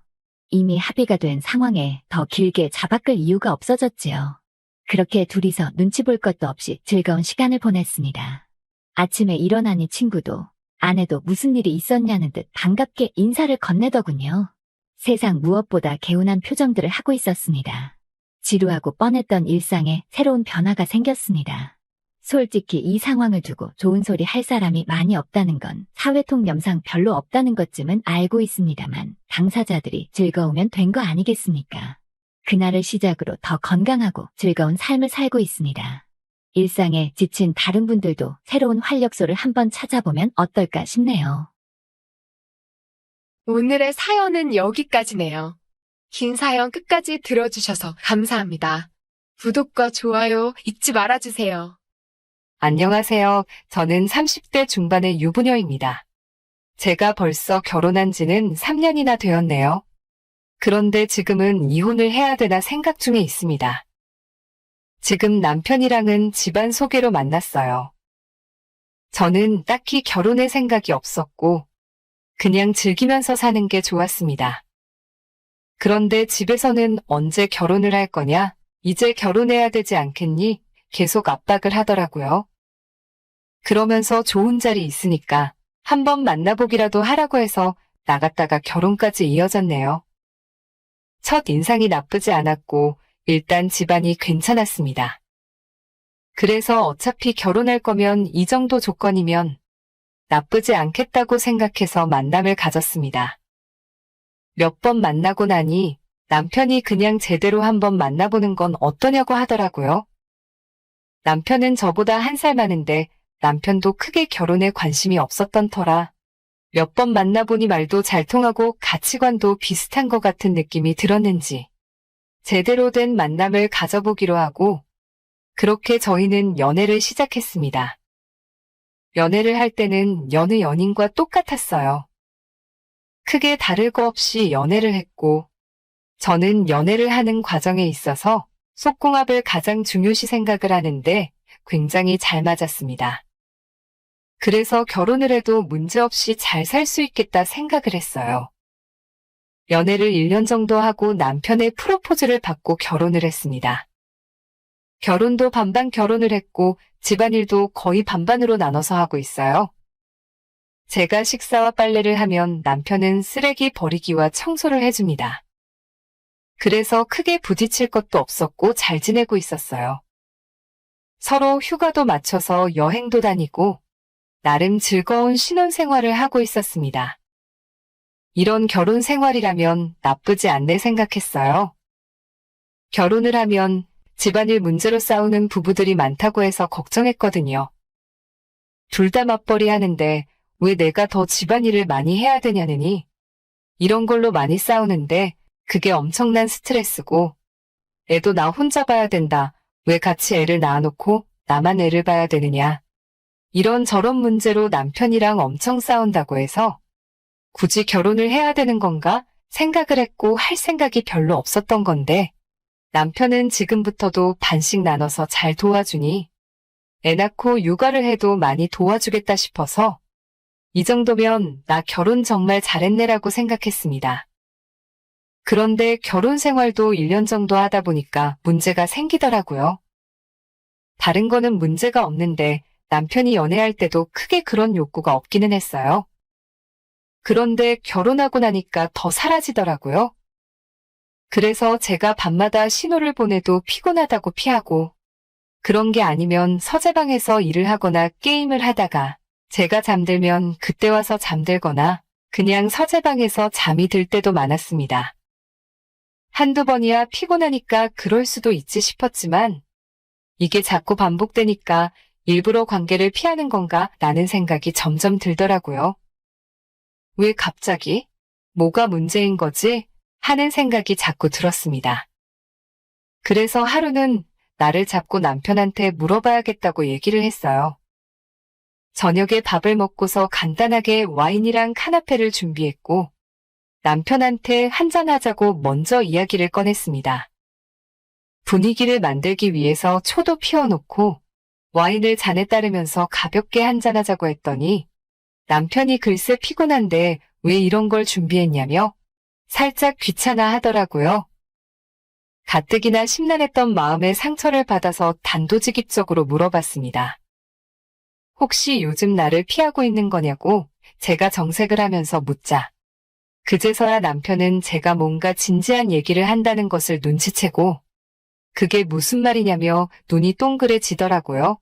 Speaker 3: 이미 합의가 된 상황에 더 길게 잡아끌 이유가 없어졌지요. 그렇게 둘이서 눈치 볼 것도 없이 즐거운 시간을 보냈습니다. 아침에 일어나니 친구도 아내도 무슨 일이 있었냐는 듯 반갑게 인사를 건네더군요. 세상 무엇보다 개운한 표정들을 하고 있었습니다. 지루하고 뻔했던 일상에 새로운 변화가 생겼습니다. 솔직히 이 상황을 두고 좋은 소리 할 사람이 많이 없다는 건 사회통념상 별로 없다는 것쯤은 알고 있습니다만 당사자들이 즐거우면 된 거 아니겠습니까? 그날을 시작으로 더 건강하고 즐거운 삶을 살고 있습니다. 일상에 지친 다른 분들도 새로운 활력소를 한번 찾아보면 어떨까 싶네요.
Speaker 2: 오늘의 사연은 여기까지네요. 긴 사연 끝까지 들어주셔서 감사합니다. 구독과 좋아요 잊지 말아주세요.
Speaker 4: 안녕하세요. 저는 30대 중반의 유부녀입니다. 제가 벌써 결혼한 지는 3년이나 되었네요. 그런데 지금은 이혼을 해야 되나 생각 중에 있습니다. 지금 남편이랑은 집안 소개로 만났어요. 저는 딱히 결혼의 생각이 없었고 그냥 즐기면서 사는 게 좋았습니다. 그런데 집에서는 언제 결혼을 할 거냐? 이제 결혼해야 되지 않겠니? 계속 압박을 하더라고요. 그러면서 좋은 자리 있으니까 한번 만나보기라도 하라고 해서 나갔다가 결혼까지 이어졌네요. 첫 인상이 나쁘지 않았고 일단 집안이 괜찮았습니다. 그래서 어차피 결혼할 거면 이 정도 조건이면 나쁘지 않겠다고 생각해서 만남을 가졌습니다. 몇 번 만나고 나니 남편이 그냥 제대로 한번 만나보는 건 어떠냐고 하더라고요. 남편은 저보다 1살 많은데 남편도 크게 결혼에 관심이 없었던 터라 몇 번 만나보니 말도 잘 통하고 가치관도 비슷한 것 같은 느낌이 들었는지 제대로 된 만남을 가져보기로 하고 그렇게 저희는 연애를 시작했습니다. 연애를 할 때는 여느 연인과 똑같았어요. 크게 다를 거 없이 연애를 했고 저는 연애를 하는 과정에 있어서 속궁합을 가장 중요시 생각을 하는데 굉장히 잘 맞았습니다. 그래서 결혼을 해도 문제없이 잘 살 수 있겠다 생각을 했어요. 연애를 1년 정도 하고 남편의 프로포즈를 받고 결혼을 했습니다. 결혼도 반반 결혼을 했고 집안일도 거의 반반으로 나눠서 하고 있어요. 제가 식사와 빨래를 하면 남편은 쓰레기 버리기와 청소를 해줍니다. 그래서 크게 부딪힐 것도 없었고 잘 지내고 있었어요. 서로 휴가도 맞춰서 여행도 다니고 나름 즐거운 신혼생활을 하고 있었습니다. 이런 결혼 생활이라면 나쁘지 않네 생각했어요. 결혼을 하면 집안일 문제로 싸우는 부부들이 많다고 해서 걱정했거든요. 둘 다 맞벌이 하는데 왜 내가 더 집안일을 많이 해야 되냐느니 이런 걸로 많이 싸우는데 그게 엄청난 스트레스고 애도 나 혼자 봐야 된다. 왜 같이 애를 낳아놓고 나만 애를 봐야 되느냐. 이런 저런 문제로 남편이랑 엄청 싸운다고 해서 굳이 결혼을 해야 되는 건가 생각을 했고 할 생각이 별로 없었던 건데 남편은 지금부터도 반씩 나눠서 잘 도와주니 애 낳고 육아를 해도 많이 도와주겠다 싶어서 이 정도면 나 결혼 정말 잘했네라고 생각했습니다. 그런데 결혼 생활도 1년 정도 하다 보니까 문제가 생기더라고요. 다른 거는 문제가 없는데 남편이 연애할 때도 크게 그런 욕구가 없기는 했어요. 그런데 결혼하고 나니까 더 사라지더라고요. 그래서 제가 밤마다 신호를 보내도 피곤하다고 피하고 그런 게 아니면 서재방에서 일을 하거나 게임을 하다가 제가 잠들면 그때 와서 잠들거나 그냥 서재방에서 잠이 들 때도 많았습니다. 한두 번이야 피곤하니까 그럴 수도 있지 싶었지만 이게 자꾸 반복되니까 일부러 관계를 피하는 건가 라는 생각이 점점 들더라고요. 왜 갑자기? 뭐가 문제인 거지? 하는 생각이 자꾸 들었습니다. 그래서 하루는 나를 잡고 남편한테 물어봐야겠다고 얘기를 했어요. 저녁에 밥을 먹고서 간단하게 와인이랑 카나페를 준비했고 남편한테 한잔하자고 먼저 이야기를 꺼냈습니다. 분위기를 만들기 위해서 초도 피워놓고 와인을 잔에 따르면서 가볍게 한잔하자고 했더니 남편이 글쎄 피곤한데 왜 이런 걸 준비했냐며 살짝 귀찮아 하더라고요. 가뜩이나 심란했던 마음에 상처를 받아서 단도직입적으로 물어봤습니다. 혹시 요즘 나를 피하고 있는 거냐고 제가 정색을 하면서 묻자. 그제서야 남편은 제가 뭔가 진지한 얘기를 한다는 것을 눈치채고 그게 무슨 말이냐며 눈이 동그래지더라고요.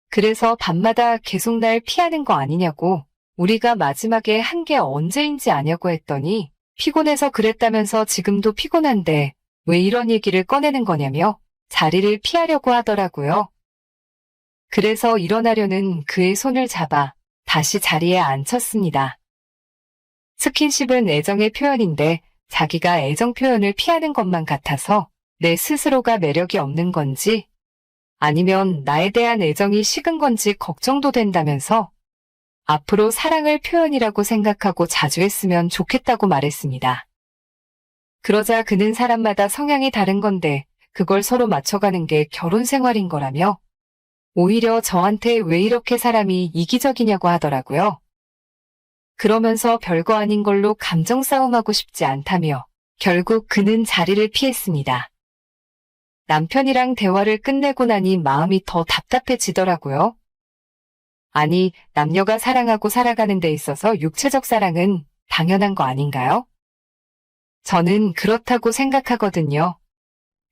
Speaker 4: 그래서 밤마다 계속 날 피하는 거 아니냐고 우리가 마지막에 한 게 언제인지 아냐고 했더니 피곤해서 그랬다면서 지금도 피곤한데 왜 이런 얘기를 꺼내는 거냐며 자리를 피하려고 하더라고요. 그래서 일어나려는 그의 손을 잡아 다시 자리에 앉혔습니다. 스킨십은 애정의 표현인데 자기가 애정 표현을 피하는 것만 같아서 내 스스로가 매력이 없는 건지 아니면 나에 대한 애정이 식은 건지 걱정도 된다면서 앞으로 사랑을 표현이라고 생각하고 자주 했으면 좋겠다고 말했습니다. 그러자 그는 사람마다 성향이 다른 건데 그걸 서로 맞춰가는 게 결혼 생활인 거라며 오히려 저한테 왜 이렇게 사람이 이기적이냐고 하더라고요. 그러면서 별거 아닌 걸로 감정 싸움하고 싶지 않다며 결국 그는 자리를 피했습니다. 남편이랑 대화를 끝내고 나니 마음이 더 답답해지더라고요. 아니, 남녀가 사랑하고 살아가는 데 있어서 육체적 사랑은 당연한 거 아닌가요? 저는 그렇다고 생각하거든요.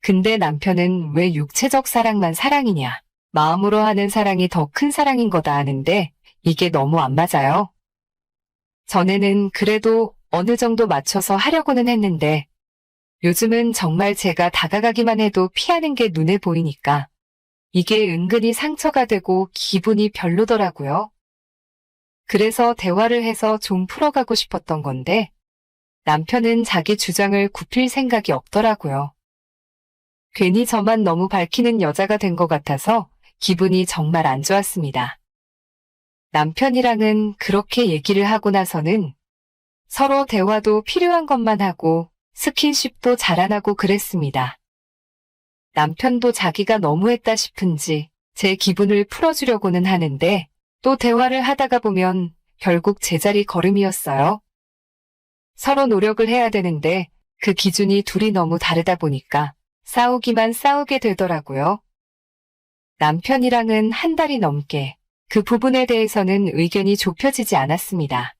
Speaker 4: 근데 남편은 왜 육체적 사랑만 사랑이냐? 마음으로 하는 사랑이 더 큰 사랑인 거다 하는데 이게 너무 안 맞아요. 전에는 그래도 어느 정도 맞춰서 하려고는 했는데 요즘은 정말 제가 다가가기만 해도 피하는 게 눈에 보이니까 이게 은근히 상처가 되고 기분이 별로더라고요. 그래서 대화를 해서 좀 풀어가고 싶었던 건데 남편은 자기 주장을 굽힐 생각이 없더라고요. 괜히 저만 너무 밝히는 여자가 된 것 같아서 기분이 정말 안 좋았습니다. 남편이랑은 그렇게 얘기를 하고 나서는 서로 대화도 필요한 것만 하고 스킨십도 잘 안 하고 그랬습니다. 남편도 자기가 너무했다 싶은지 제 기분을 풀어주려고는 하는데 또 대화를 하다가 보면 결국 제자리 걸음이었어요. 서로 노력을 해야 되는데 그 기준이 둘이 너무 다르다 보니까 싸우기만 싸우게 되더라고요. 남편이랑은 한 달이 넘게 그 부분에 대해서는 의견이 좁혀지지 않았습니다.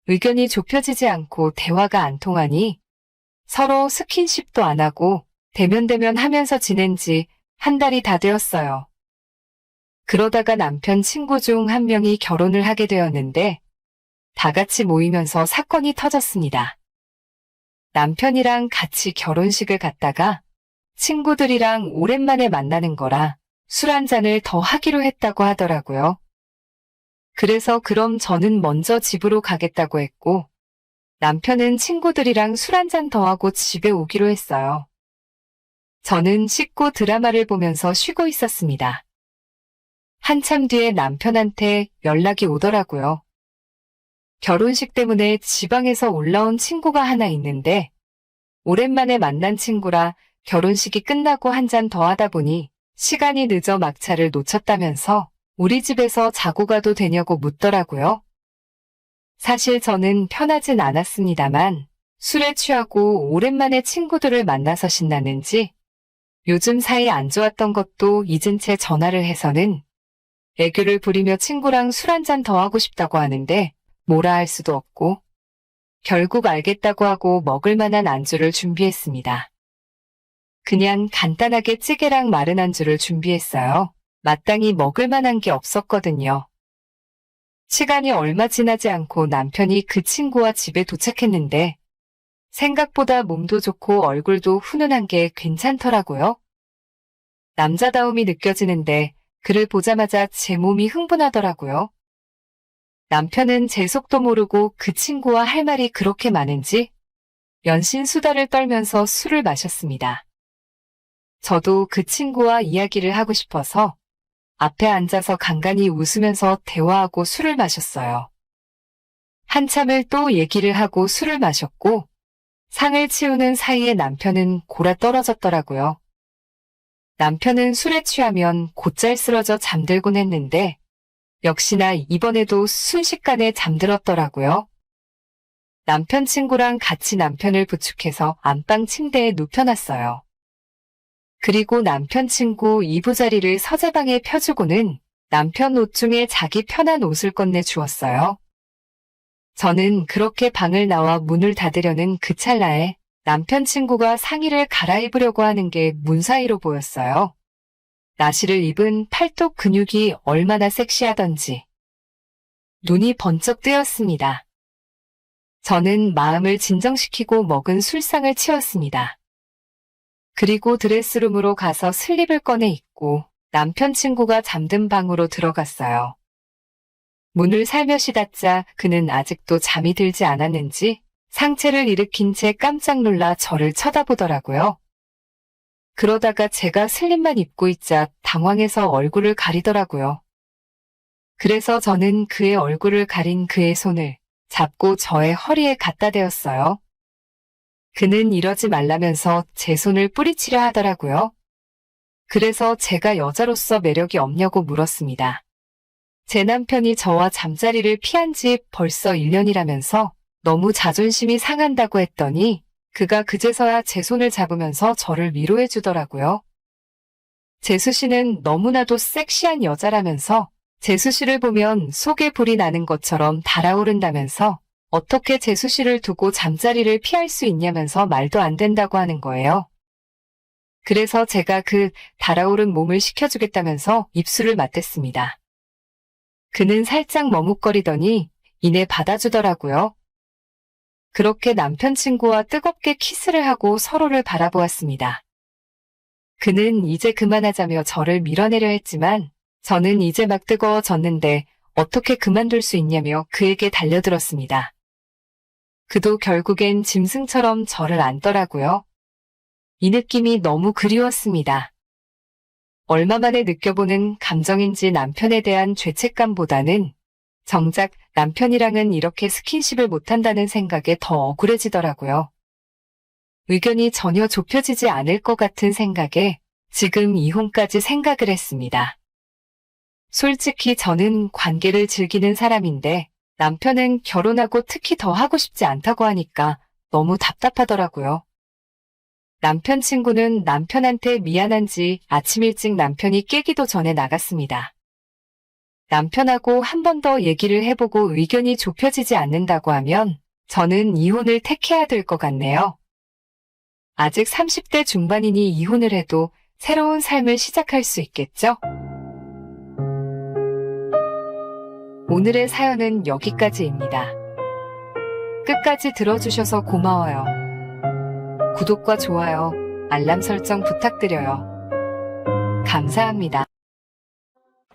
Speaker 4: 의견이 좁혀지지 않고 대화가 안 통하니 서로 스킨십도 안 하고 대면대면 하면서 지낸 지 한 달이 다 되었어요. 그러다가 남편 친구 중 한 명이 결혼을 하게 되었는데 다 같이 모이면서 사건이 터졌습니다. 남편이랑 같이 결혼식을 갔다가 친구들이랑 오랜만에 만나는 거라 술 한 잔을 더 하기로 했다고 하더라고요. 그래서 그럼 저는 먼저 집으로 가겠다고 했고 남편은 친구들이랑 술 한 잔 더 하고 집에 오기로 했어요. 저는 씻고 드라마를 보면서 쉬고 있었습니다. 한참 뒤에 남편한테 연락이 오더라고요. 결혼식 때문에 지방에서 올라온 친구가 하나 있는데 오랜만에 만난 친구라 결혼식이 끝나고 한 잔 더 하다 보니 시간이 늦어 막차를 놓쳤다면서 우리 집에서 자고 가도 되냐고 묻더라고요. 사실 저는 편하진 않았습니다만 술에 취하고 오랜만에 친구들을 만나서 신났는지 요즘 사이 안 좋았던 것도 잊은 채 전화를 해서는 애교를 부리며 친구랑 술 한 잔 더 하고 싶다고 하는데 뭐라 할 수도 없고 결국 알겠다고 하고 먹을 만한 안주를 준비했습니다. 그냥 간단하게 찌개랑 마른 안주를 준비했어요. 마땅히 먹을 만한 게 없었거든요. 시간이 얼마 지나지 않고 남편이 그 친구와 집에 도착했는데 생각보다 몸도 좋고 얼굴도 훈훈한 게 괜찮더라고요. 남자다움이 느껴지는데 그를 보자마자 제 몸이 흥분하더라고요. 남편은 제 속도 모르고 그 친구와 할 말이 그렇게 많은지 연신 수다를 떨면서 술을 마셨습니다. 저도 그 친구와 이야기를 하고 싶어서 앞에 앉아서 간간히 웃으면서 대화하고 술을 마셨어요. 한참을 또 얘기를 하고 술을 마셨고 상을 치우는 사이에 남편은 골아 떨어졌더라고요. 남편은 술에 취하면 곧잘 쓰러져 잠들곤 했는데 역시나 이번에도 순식간에 잠들었더라고요. 남편 친구랑 같이 남편을 부축해서 안방 침대에 눕혀놨어요. 그리고 남편 친구 이부자리를 서재방에 펴주고는 남편 옷 중에 자기 편한 옷을 꺼내 주었어요. 저는 그렇게 방을 나와 문을 닫으려는 그 찰나에 남편 친구가 상의를 갈아입으려고 하는 게 문 사이로 보였어요. 나시를 입은 팔뚝 근육이 얼마나 섹시하던지 눈이 번쩍 뜨였습니다. 저는 마음을 진정시키고 먹은 술상을 치웠습니다. 그리고 드레스룸으로 가서 슬립을 꺼내 입고 남편 친구가 잠든 방으로 들어갔어요. 문을 살며시 닫자 그는 아직도 잠이 들지 않았는지 상체를 일으킨 채 깜짝 놀라 저를 쳐다보더라고요. 그러다가 제가 슬립만 입고 있자 당황해서 얼굴을 가리더라고요. 그래서 저는 그의 얼굴을 가린 그의 손을 잡고 저의 허리에 갖다 대었어요. 그는 이러지 말라면서 제 손을 뿌리치려 하더라고요. 그래서 제가 여자로서 매력이 없냐고 물었습니다. 제 남편이 저와 잠자리를 피한 지 벌써 1년이라면서 너무 자존심이 상한다고 했더니 그가 그제서야 제 손을 잡으면서 저를 위로해 주더라고요. 재수 씨는 너무나도 섹시한 여자라면서 재수 씨를 보면 속에 불이 나는 것처럼 달아오른다면서 어떻게 재수 씨를 두고 잠자리를 피할 수 있냐면서 말도 안 된다고 하는 거예요. 그래서 제가 그 달아오른 몸을 식혀주겠다면서 입술을 맞댔습니다. 그는 살짝 머뭇거리더니 이내 받아주더라고요. 그렇게 남편 친구와 뜨겁게 키스를 하고 서로를 바라보았습니다. 그는 이제 그만하자며 저를 밀어내려 했지만 저는 이제 막 뜨거워졌는데 어떻게 그만둘 수 있냐며 그에게 달려들었습니다. 그도 결국엔 짐승처럼 저를 안더라고요. 이 느낌이 너무 그리웠습니다. 얼마 만에 느껴보는 감정인지 남편에 대한 죄책감보다는 정작 남편이랑은 이렇게 스킨십을 못한다는 생각에 더 억울해지더라고요. 의견이 전혀 좁혀지지 않을 것 같은 생각에 지금 이혼까지 생각을 했습니다. 솔직히 저는 관계를 즐기는 사람인데 남편은 결혼하고 특히 더 하고 싶지 않다고 하니까 너무 답답하더라고요. 남편 친구는 남편한테 미안한지 아침 일찍 남편이 깨기도 전에 나갔습니다. 남편하고 한 번 더 얘기를 해보고 의견이 좁혀지지 않는다고 하면 저는 이혼을 택해야 될 것 같네요. 아직 30대 중반이니 이혼을 해도 새로운 삶을 시작할 수 있겠죠? 오늘의 사연은 여기까지입니다. 끝까지 들어주셔서 고마워요. 구독과 좋아요, 알람 설정 부탁드려요. 감사합니다.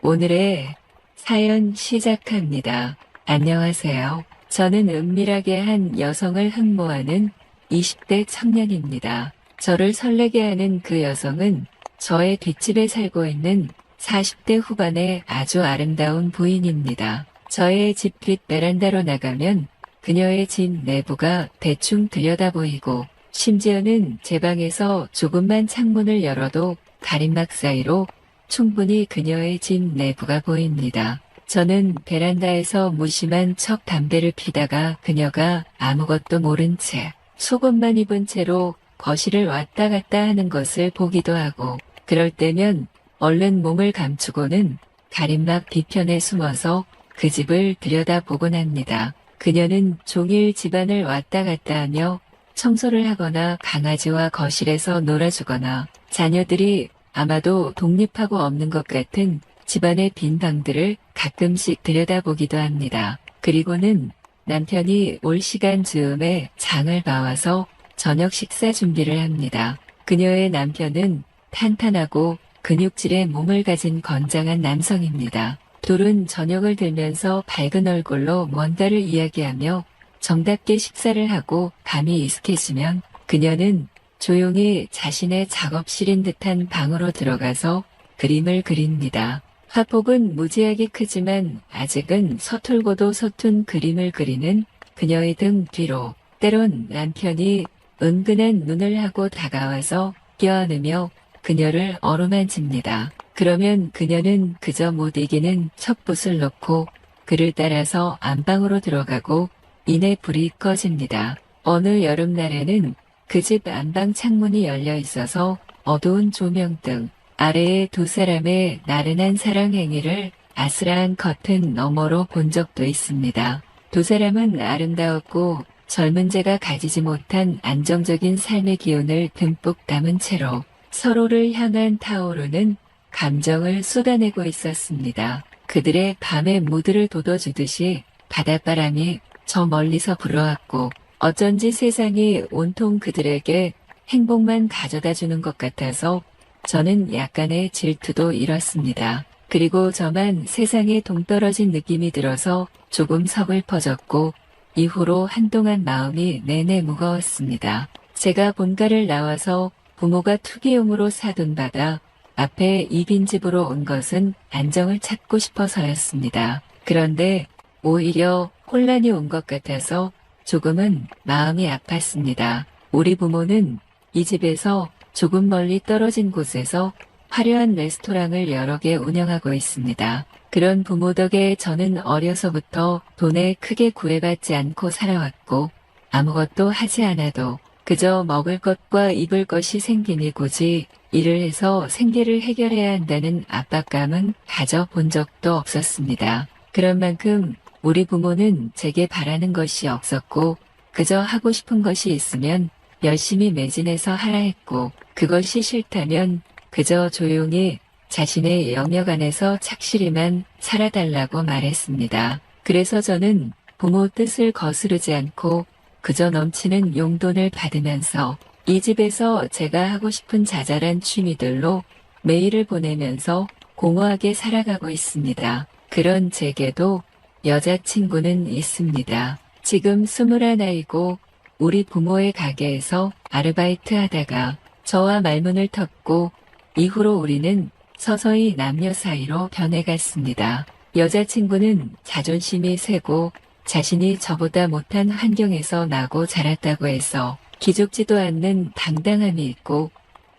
Speaker 5: 오늘의 사연 시작합니다. 안녕하세요. 저는 은밀하게 한 여성을 흠모하는 20대 청년입니다. 저를 설레게 하는 그 여성은 저의 뒷집에 살고 있는 40대 후반의 아주 아름다운 부인입니다. 저의 집 뒷 베란다로 나가면 그녀의 집 내부가 대충 들여다 보이고, 심지어는 제 방에서 조금만 창문을 열어도 가림막 사이로 충분히 그녀의 집 내부가 보입니다. 저는 베란다에서 무심한 척 담배를 피다가 그녀가 아무것도 모른 채 속옷만 입은 채로 거실을 왔다 갔다 하는 것을 보기도 하고, 그럴 때면 얼른 몸을 감추고는 가림막 뒤편에 숨어서 그 집을 들여다보곤 합니다. 그녀는 종일 집안을 왔다 갔다 하며 청소를 하거나 강아지와 거실에서 놀아주거나, 자녀들이 아마도 독립하고 없는 것 같은 집안의 빈 방들을 가끔씩 들여다보기도 합니다. 그리고는 남편이 올 시간 즈음에 장을 봐와서 저녁 식사 준비를 합니다. 그녀의 남편은 탄탄하고 근육질의 몸을 가진 건장한 남성입니다. 둘은 저녁을 들면서 밝은 얼굴로 뭔가를 이야기하며 정답게 식사를 하고 밤이 익숙해지면 그녀는 조용히 자신의 작업실인 듯한 방으로 들어가서 그림을 그립니다. 화폭은 무지하게 크지만 아직은 서툴고도 서툰 그림을 그리는 그녀의 등 뒤로 때론 남편이 은근한 눈을 하고 다가와서 껴안으며 그녀를 어루만집니다. 그러면 그녀는 그저 못 이기는 척붓을 놓고 그를 따라서 안방으로 들어가고 이내 불이 꺼집니다. 어느 여름날에는 그 집 안방 창문이 열려 있어서 어두운 조명등 아래에 두 사람의 나른한 사랑 행위를 아스라한 커튼 너머로 본 적도 있습니다. 두 사람은 아름다웠고 젊은 제가 가지지 못한 안정적인 삶의 기운을 듬뿍 담은 채로 서로를 향한 타오르는 감정을 쏟아내고 있었습니다. 그들의 밤의 무드를 돋워주듯이 바닷바람이 저 멀리서 불어왔고, 어쩐지 세상이 온통 그들에게 행복만 가져다 주는 것 같아서 저는 약간의 질투도 잃었습니다. 그리고 저만 세상에 동떨어진 느낌이 들어서 조금 서글퍼졌고, 이후로 한동안 마음이 내내 무거웠습니다. 제가 본가를 나와서 부모가 투기용으로 사돈 받아 앞에 이 빈집으로 온 것은 안정을 찾고 싶어서였습니다. 그런데 오히려 혼란이 온 것 같아서 조금은 마음이 아팠습니다. 우리 부모는 이 집에서 조금 멀리 떨어진 곳에서 화려한 레스토랑을 여러 개 운영하고 있습니다. 그런 부모 덕에 저는 어려서부터 돈에 크게 구애받지 않고 살아왔고, 아무것도 하지 않아도 그저 먹을 것과 입을 것이 생기니 굳이 일을 해서 생계를 해결해야 한다는 압박감은 가져본 적도 없었습니다. 그런 만큼 우리 부모는 제게 바라는 것이 없었고, 그저 하고 싶은 것이 있으면 열심히 매진해서 하라 했고, 그것이 싫다면 그저 조용히 자신의 영역 안에서 착실히만 살아달라고 말했습니다. 그래서 저는 부모 뜻을 거스르지 않고 그저 넘치는 용돈을 받으면서 이 집에서 제가 하고 싶은 자잘한 취미들로 매일을 보내면서 공허하게 살아가고 있습니다. 그런 제게도 여자친구는 있습니다. 지금 21이고 우리 부모의 가게에서 아르바이트 하다가 저와 말문을 텄고, 이후로 우리는 서서히 남녀 사이로 변해갔습니다. 여자친구는 자존심이 세고 자신이 저보다 못한 환경에서 나고 자랐다고 해서 기죽지도 않는 당당함이 있고,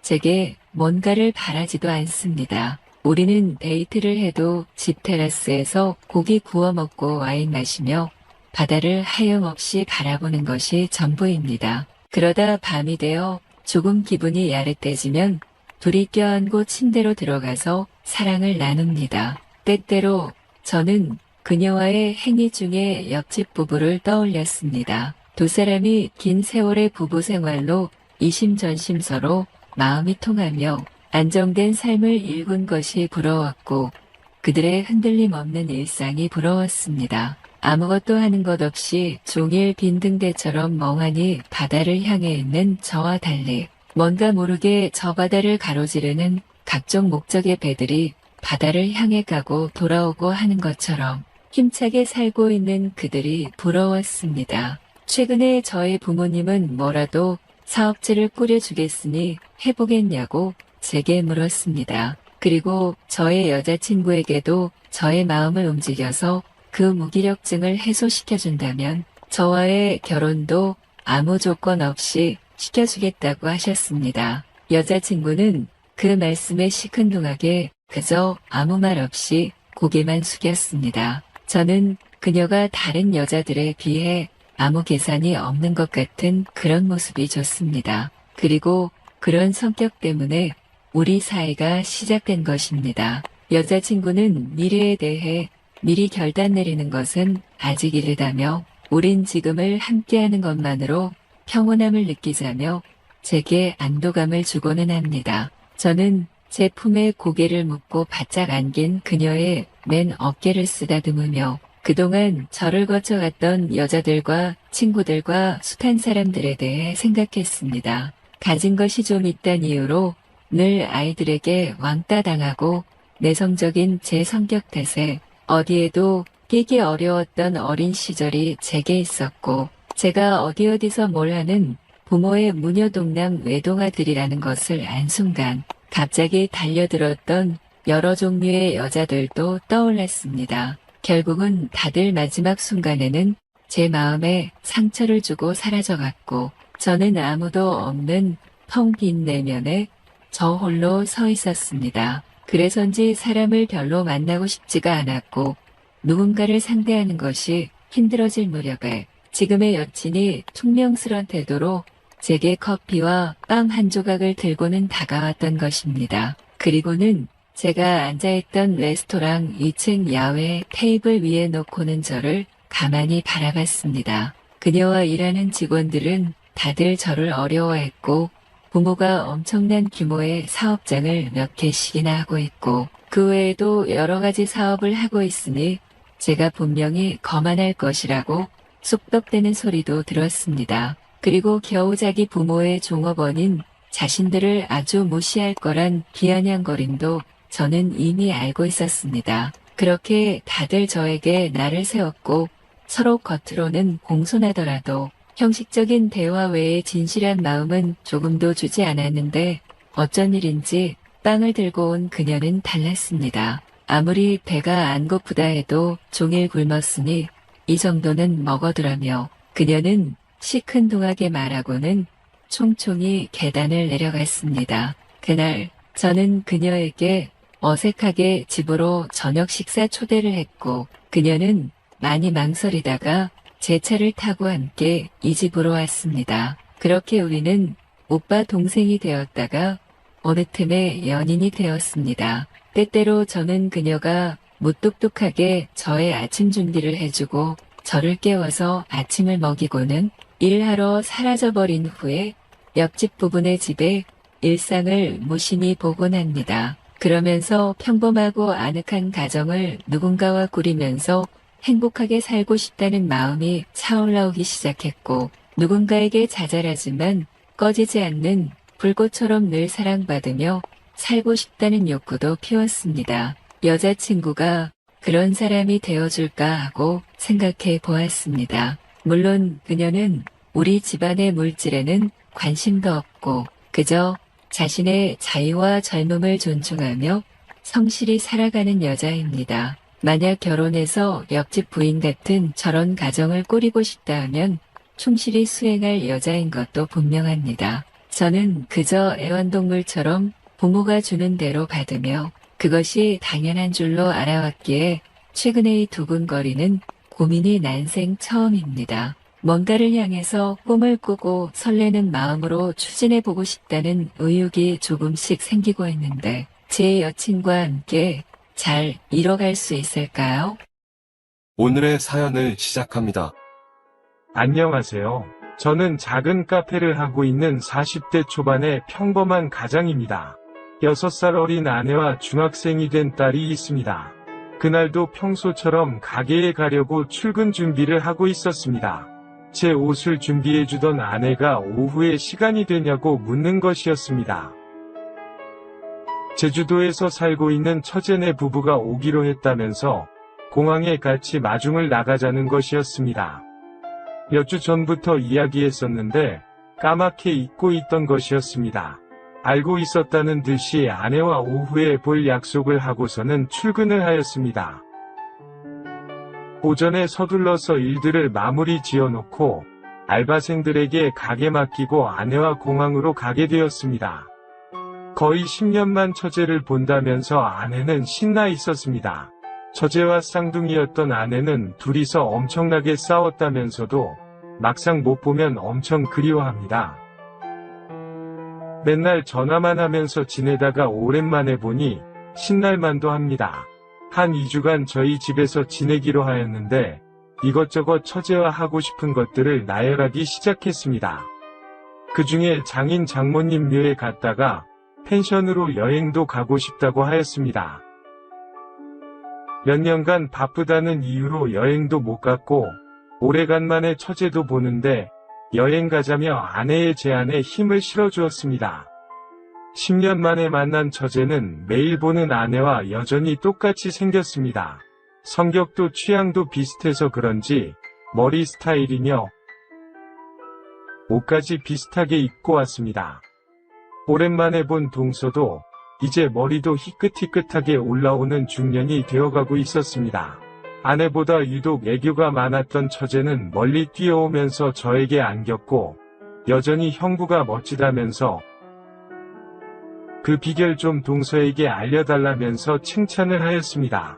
Speaker 5: 제게 뭔가를 바라지도 않습니다. 우리는 데이트를 해도 집 테라스에서 고기 구워 먹고 와인 마시며 바다를 하염없이 바라보는 것이 전부입니다. 그러다 밤이 되어 조금 기분이 야릇해지면 둘이 껴안고 침대로 들어가서 사랑을 나눕니다. 때때로 저는 그녀와의 행위 중에 옆집 부부를 떠올렸습니다. 두 사람이 긴 세월의 부부 생활로 이심전심 서로 마음이 통하며 안정된 삶을 일군 것이 부러웠고, 그들의 흔들림 없는 일상이 부러웠습니다. 아무것도 하는 것 없이 종일 빈등대처럼 멍하니 바다를 향해 있는 저와 달리 뭔가 모르게 저 바다를 가로지르는 각종 목적의 배들이 바다를 향해 가고 돌아오고 하는 것처럼 힘차게 살고 있는 그들이 부러웠습니다. 최근에 저의 부모님은 뭐라도 사업체를 꾸려주겠으니 해보겠냐고 제게 물었습니다. 그리고 저의 여자친구에게도 저의 마음을 움직여서 그 무기력증을 해소시켜준다면 저와의 결혼도 아무 조건 없이 시켜주겠다고 하셨습니다. 여자친구는 그 말씀에 시큰둥하게 그저 아무 말 없이 고개만 숙였습니다. 저는 그녀가 다른 여자들에 비해 아무 계산이 없는 것 같은 그런 모습이 좋습니다. 그리고 그런 성격 때문에 우리 사이가 시작된 것입니다. 여자친구는 미래에 대해 미리 결단 내리는 것은 아직 이르다며 우린 지금을 함께하는 것만으로 평온함을 느끼자며 제게 안도감을 주고는 합니다. 저는 제 품에 고개를 묻고 바짝 안긴 그녀의 맨 어깨를 쓰다듬으며 그동안 저를 거쳐갔던 여자들과 친구들과 숱한 사람들에 대해 생각했습니다. 가진 것이 좀 있단 이유로 늘 아이들에게 왕따 당하고 내성적인 제 성격 탓에 어디에도 끼기 어려웠던 어린 시절이 제게 있었고 제가 어디서 뭘 하는 부모의 무녀동남 외동아들이라는 것을 안 순간 갑자기 달려들었던 여러 종류의 여자들도 떠올랐습니다. 결국은 다들 마지막 순간에는 제 마음에 상처를 주고 사라져갔고 저는 아무도 없는 텅 빈 내면에 저 홀로 서 있었습니다. 그래서인지 사람을 별로 만나고 싶지가 않았고 누군가를 상대하는 것이 힘들어질 무렵에 지금의 여친이 퉁명스런 태도로 제게 커피와 빵 한 조각을 들고는 다가왔던 것입니다. 그리고는 제가 앉아있던 레스토랑 2층 야외 테이블 위에 놓고는 저를 가만히 바라봤습니다. 그녀와 일하는 직원들은 다들 저를 어려워했고 부모가 엄청난 규모의 사업장을 몇 개씩이나 하고 있고 그 외에도 여러 가지 사업을 하고 있으니 제가 분명히 거만할 것이라고 쑥덕대는 소리도 들었습니다. 그리고 겨우 자기 부모의 종업원인 자신들을 아주 무시할 거란 비아냥거림도 저는 이미 알고 있었습니다. 그렇게 다들 저에게 날을 세웠고 서로 겉으로는 공손하더라도 형식적인 대화 외에 진실한 마음은 조금도 주지 않았는데 어쩐 일인지 빵을 들고 온 그녀는 달랐습니다. 아무리 배가 안 고프다 해도 종일 굶었으니 이 정도는 먹어두라며 그녀는 시큰둥하게 말하고는 총총히 계단을 내려갔습니다. 그날 저는 그녀에게 어색하게 집으로 저녁 식사 초대를 했고 그녀는 많이 망설이다가 제 차를 타고 함께 이 집으로 왔습니다. 그렇게 우리는 오빠 동생이 되었다가 어느 틈에 연인이 되었습니다. 때때로 저는 그녀가 무뚝뚝하게 저의 아침 준비를 해주고 저를 깨워서 아침을 먹이고는 일하러 사라져버린 후에 옆집 부부네 집에 일상을 무심히 보곤 합니다. 그러면서 평범하고 아늑한 가정을 누군가와 꾸리면서 행복하게 살고 싶다는 마음이 차올라오기 시작했고 누군가에게 자잘하지만 꺼지지 않는 불꽃처럼 늘 사랑받으며 살고 싶다는 욕구도 피웠습니다. 여자친구가 그런 사람이 되어줄까 하고 생각해 보았습니다. 물론 그녀는 우리 집안의 물질에는 관심도 없고 그저 자신의 자유와 젊음을 존중하며 성실히 살아가는 여자입니다. 만약 결혼해서 옆집 부인 같은 저런 가정을 꾸리고 싶다 하면 충실히 수행할 여자인 것도 분명합니다. 저는 그저 애완동물처럼 부모가 주는 대로 받으며 그것이 당연한 줄로 알아왔기에 최근의 이 두근거리는 고민이 난생 처음입니다. 뭔가를 향해서 꿈을 꾸고 설레는 마음으로 추진해보고 싶다는 의욕이 조금씩 생기고 있는데 제 여친과 함께 잘 이뤄갈 수 있을까요?
Speaker 6: 오늘의 사연을 시작합니다.
Speaker 7: 안녕하세요. 저는 작은 카페를 하고 있는 40대 초반의 평범한 가장입니다. 6살 어린 아내와 중학생이 된 딸이 있습니다. 그날도 평소처럼 가게에 가려고 출근 준비를 하고 있었습니다. 제 옷을 준비해주던 아내가 오후에 시간이 되냐고 묻는 것이었습니다. 제주도에서 살고 있는 처제네 부부가 오기로 했다면서 공항에 같이 마중을 나가자는 것이었습니다. 몇 주 전부터 이야기했었는데 까맣게 잊고 있던 것이었습니다. 알고 있었다는 듯이 아내와 오후에 볼 약속을 하고서는 출근을 하였습니다. 오전에 서둘러서 일들을 마무리 지어놓고 알바생들에게 가게 맡기고 아내와 공항으로 가게 되었습니다. 거의 10년만 처제를 본다면서 아내는 신나 있었습니다. 처제와 쌍둥이였던 아내는 둘이서 엄청나게 싸웠다면서도 막상 못 보면 엄청 그리워합니다. 맨날 전화만 하면서 지내다가 오랜만에 보니 신날만도 합니다. 한 2주간 저희 집에서 지내기로 하였는데 이것저것 처제와 하고 싶은 것들을 나열하기 시작했습니다. 그 중에 장인 장모님 묘에 갔다가 펜션으로 여행도 가고 싶다고 하였습니다. 몇 년간 바쁘다는 이유로 여행도 못 갔고 오래간만에 처제도 보는데 여행 가자며 아내의 제안에 힘을 실어주었습니다. 10년 만에 만난 처제는 매일 보는 아내와 여전히 똑같이 생겼습니다. 성격도 취향도 비슷해서 그런지 머리 스타일이며 옷까지 비슷하게 입고 왔습니다. 오랜만에 본 동서도 이제 머리도 희끗희끗하게 올라오는 중년이 되어가고 있었습니다. 아내보다 유독 애교가 많았던 처제는 멀리 뛰어오면서 저에게 안겼고 여전히 형부가 멋지다면서 그 비결 좀 동서에게 알려달라면서 칭찬을 하였습니다.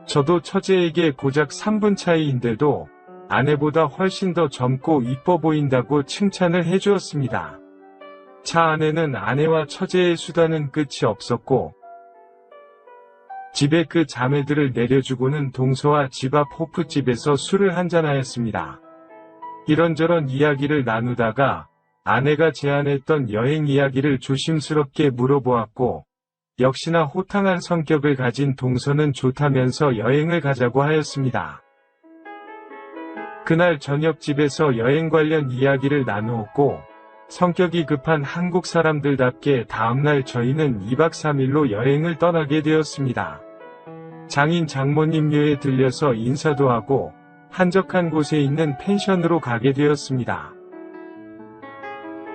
Speaker 7: 저도 처제에게 고작 3분 차이인데도 아내보다 훨씬 더 젊고 이뻐 보인다고 칭찬을 해주었습니다. 차 안에는 아내와 처제의 수다는 끝이 없었고 집에 그 자매들을 내려주고는 동서와 집 앞 호프집에서 술을 한잔하였습니다. 이런저런 이야기를 나누다가 아내가 제안했던 여행 이야기를 조심스럽게 물어보았고 역시나 호탕한 성격을 가진 동서는 좋다면서 여행을 가자고 하였습니다. 그날 저녁 집에서 여행 관련 이야기를 나누었고 성격이 급한 한국 사람들답게 다음날 저희는 2박 3일로 여행을 떠나게 되었습니다. 장인 장모님 묘에 들려서 인사도 하고 한적한 곳에 있는 펜션으로 가게 되었습니다.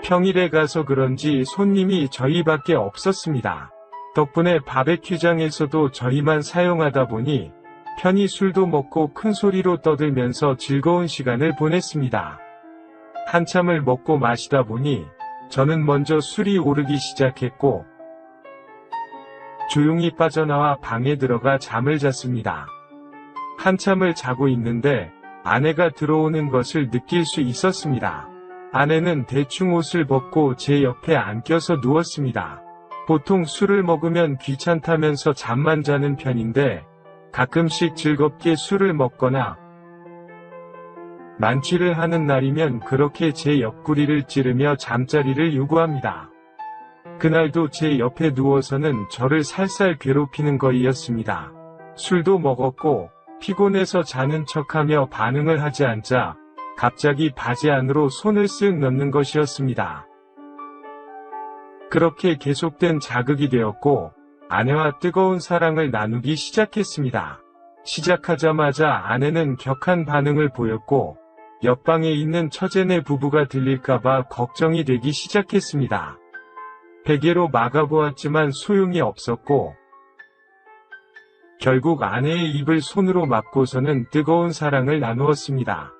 Speaker 7: 평일에 가서 그런지 손님이 저희밖에 없었습니다. 덕분에 바베큐장에서도 저희만 사용하다 보니 편히 술도 먹고 큰 소리로 떠들면서 즐거운 시간을 보냈습니다. 한참을 먹고 마시다 보니 저는 먼저 술이 오르기 시작했고 조용히 빠져나와 방에 들어가 잠을 잤습니다. 한참을 자고 있는데 아내가 들어오는 것을 느낄 수 있었습니다. 아내는 대충 옷을 벗고 제 옆에 앉겨서 누웠습니다. 보통 술을 먹으면 귀찮다면서 잠만 자는 편인데 가끔씩 즐겁게 술을 먹거나 만취를 하는 날이면 그렇게 제 옆구리를 찌르며 잠자리를 요구합니다. 그날도 제 옆에 누워서는 저를 살살 괴롭히는 거이였습니다. 술도 먹었고 피곤해서 자는 척하며 반응을 하지 않자 갑자기 바지 안으로 손을 쓱 넣는 것이었습니다. 그렇게 계속된 자극이 되었고 아내와 뜨거운 사랑을 나누기 시작했습니다. 시작하자마자 아내는 격한 반응을 보였고 옆방에 있는 처제네 부부가 들릴까봐 걱정이 되기 시작했습니다. 베개로 막아보았지만 소용이 없었고 결국 아내의 입을 손으로 막고서는 뜨거운 사랑을 나누었습니다.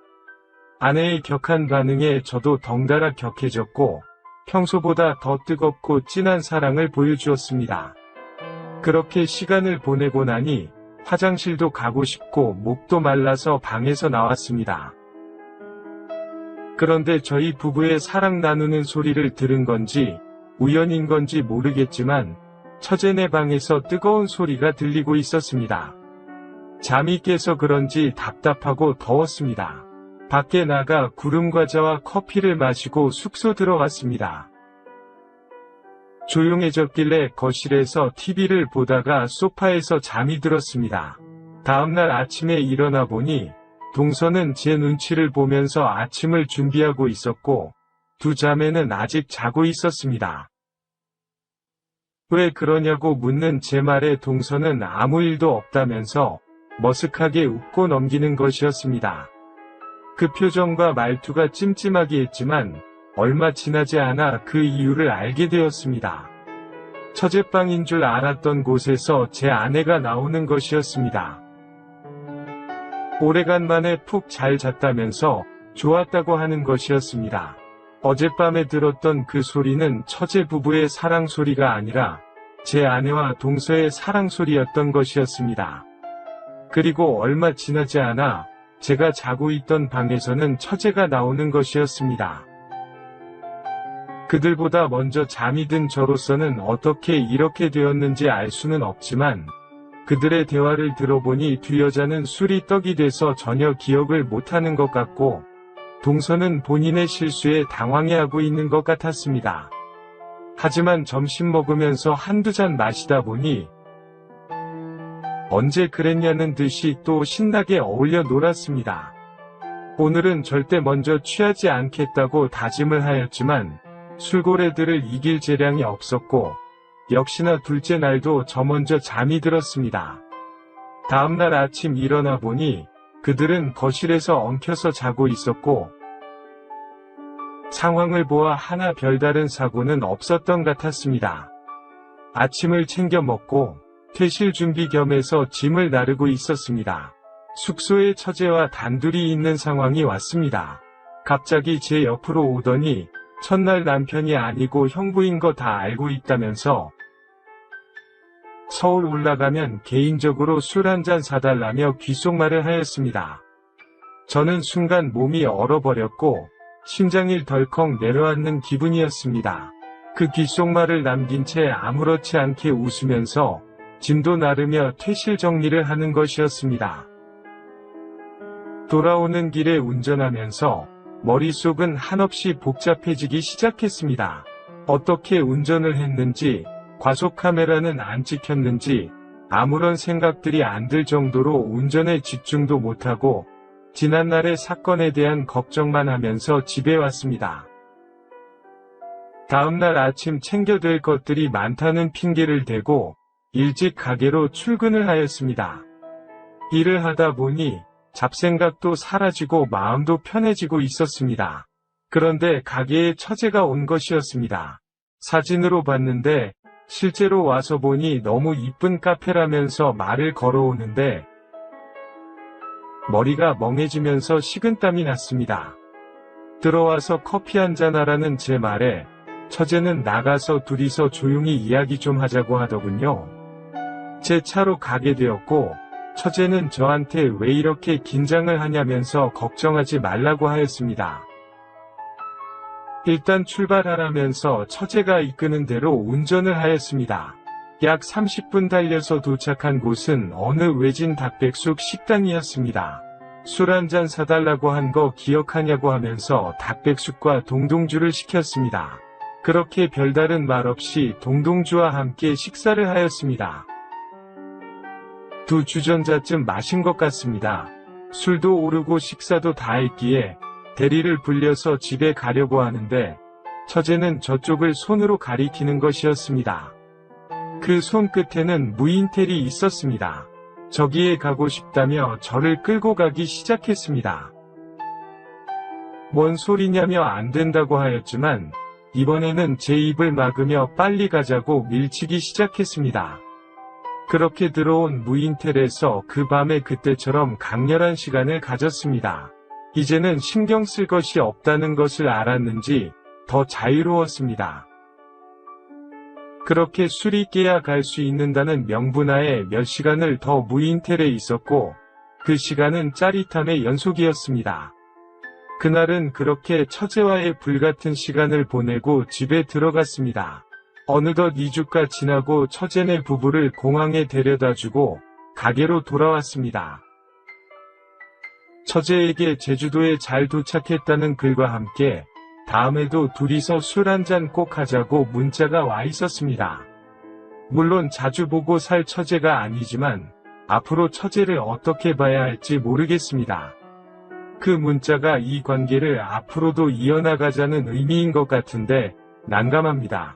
Speaker 7: 아내의 격한 반응에 저도 덩달아 격해졌고 평소보다 더 뜨겁고 진한 사랑을 보여주었습니다. 그렇게 시간을 보내고 나니 화장실도 가고 싶고 목도 말라서 방에서 나왔습니다. 그런데 저희 부부의 사랑 나누는 소리를 들은 건지 우연인 건지 모르겠지만 처제네 방에서 뜨거운 소리가 들리고 있었습니다. 잠이 깨서 그런지 답답하고 더웠습니다. 밖에 나가 구름과자와 커피를 마시고 숙소 들어왔습니다. 조용해졌길래 거실에서 TV를 보다가 소파에서 잠이 들었습니다. 다음날 아침에 일어나 보니 동서는 제 눈치를 보면서 아침을 준비하고 있었고 두 자매는 아직 자고 있었습니다. 왜 그러냐고 묻는 제 말에 동서는 아무 일도 없다면서 머쓱하게 웃고 넘기는 것이었습니다. 그 표정과 말투가 찜찜하게 했지만 얼마 지나지 않아 그 이유를 알게 되었습니다. 처제방인 줄 알았던 곳에서 제 아내가 나오는 것이었습니다. 오래간만에 푹 잘 잤다면서 좋았다고 하는 것이었습니다. 어젯밤에 들었던 그 소리는 처제 부부의 사랑 소리가 아니라 제 아내와 동서의 사랑 소리였던 것이었습니다. 그리고 얼마 지나지 않아 제가 자고 있던 방에서는 처제가 나오는 것이었습니다. 그들보다 먼저 잠이 든 저로서는 어떻게 이렇게 되었는지 알 수는 없지만 그들의 대화를 들어보니 두 여자는 술이 떡이 돼서 전혀 기억을 못하는 것 같고 동서는 본인의 실수에 당황해하고 있는 것 같았습니다. 하지만 점심 먹으면서 한두 잔 마시다 보니 언제 그랬냐는 듯이 또 신나게 어울려 놀았습니다. 오늘은 절대 먼저 취하지 않겠다고 다짐을 하였지만 술고래들을 이길 재량이 없었고 역시나 둘째 날도 저 먼저 잠이 들었습니다. 다음날 아침 일어나 보니 그들은 거실에서 엉켜서 자고 있었고 상황을 보아 하나 별다른 사고는 없었던 것 같았습니다. 아침을 챙겨 먹고 퇴실 준비 겸해서 짐을 나르고 있었습니다. 숙소에 처제와 단둘이 있는 상황이 왔습니다. 갑자기 제 옆으로 오더니 첫날 남편이 아니고 형부인 거 다 알고 있다면서 서울 올라가면 개인적으로 술 한잔 사달라며 귓속말을 하였습니다. 저는 순간 몸이 얼어버렸고 심장이 덜컥 내려앉는 기분이었습니다. 그 귓속말을 남긴 채 아무렇지 않게 웃으면서 짐도 나르며 퇴실 정리를 하는 것이었습니다. 돌아오는 길에 운전하면서 머릿속은 한없이 복잡해지기 시작했습니다. 어떻게 운전을 했는지, 과속카메라는 안 찍혔는지 아무런 생각들이 안 들 정도로 운전에 집중도 못하고 지난날의 사건에 대한 걱정만 하면서 집에 왔습니다. 다음날 아침 챙겨야 될 것들이 많다는 핑계를 대고 일찍 가게로 출근을 하였습니다. 일을 하다 보니 잡생각도 사라지고 마음도 편해지고 있었습니다. 그런데 가게에 처제가 온 것이었습니다. 사진으로 봤는데 실제로 와서 보니 너무 이쁜 카페라면서 말을 걸어오는데 머리가 멍해지면서 식은땀이 났습니다. 들어와서 커피 한잔 하라는 제 말에 처제는 나가서 둘이서 조용히 이야기 좀 하자고 하더군요. 제 차로 가게 되었고 처제는 저한테 왜 이렇게 긴장을 하냐면서 걱정하지 말라고 하였습니다. 일단 출발하라면서 처제가 이끄는 대로 운전을 하였습니다. 약 30분 달려서 도착한 곳은 어느 외진 닭백숙 식당이었습니다. 술 한잔 사달라고 한 거 기억하냐고 하면서 닭백숙과 동동주를 시켰습니다. 그렇게 별다른 말 없이 동동주와 함께 식사를 하였습니다. 두 주전자쯤 마신 것 같습니다. 술도 오르고 식사도 다 했기에 대리를 불려서 집에 가려고 하는데 처제는 저쪽을 손으로 가리키는 것이었습니다. 그 손끝에는 무인텔이 있었습니다. 저기에 가고 싶다며 저를 끌고 가기 시작했습니다. 뭔 소리냐며 안 된다고 하였지만 이번에는 제 입을 막으며 빨리 가자고 밀치기 시작했습니다. 그렇게 들어온 무인텔에서 그 밤에 그때처럼 강렬한 시간을 가졌습니다. 이제는 신경 쓸 것이 없다는 것을 알았는지 더 자유로웠습니다. 그렇게 술이 깨야 갈 수 있는다는 명분하에 몇 시간을 더 무인텔에 있었고 그 시간은 짜릿함의 연속이었습니다. 그날은 그렇게 처제와의 불같은 시간을 보내고 집에 들어갔습니다. 어느덧 2주가 지나고 처제네 부부를 공항에 데려다주고 가게로 돌아왔습니다. 처제에게 제주도에 잘 도착했다는 글과 함께 다음에도 둘이서 술 한잔 꼭 하자고 문자가 와 있었습니다. 물론 자주 보고 살 처제가 아니지만 앞으로 처제를 어떻게 봐야 할지 모르겠습니다. 그 문자가 이 관계를 앞으로도 이어나가자는 의미인 것 같은데 난감합니다.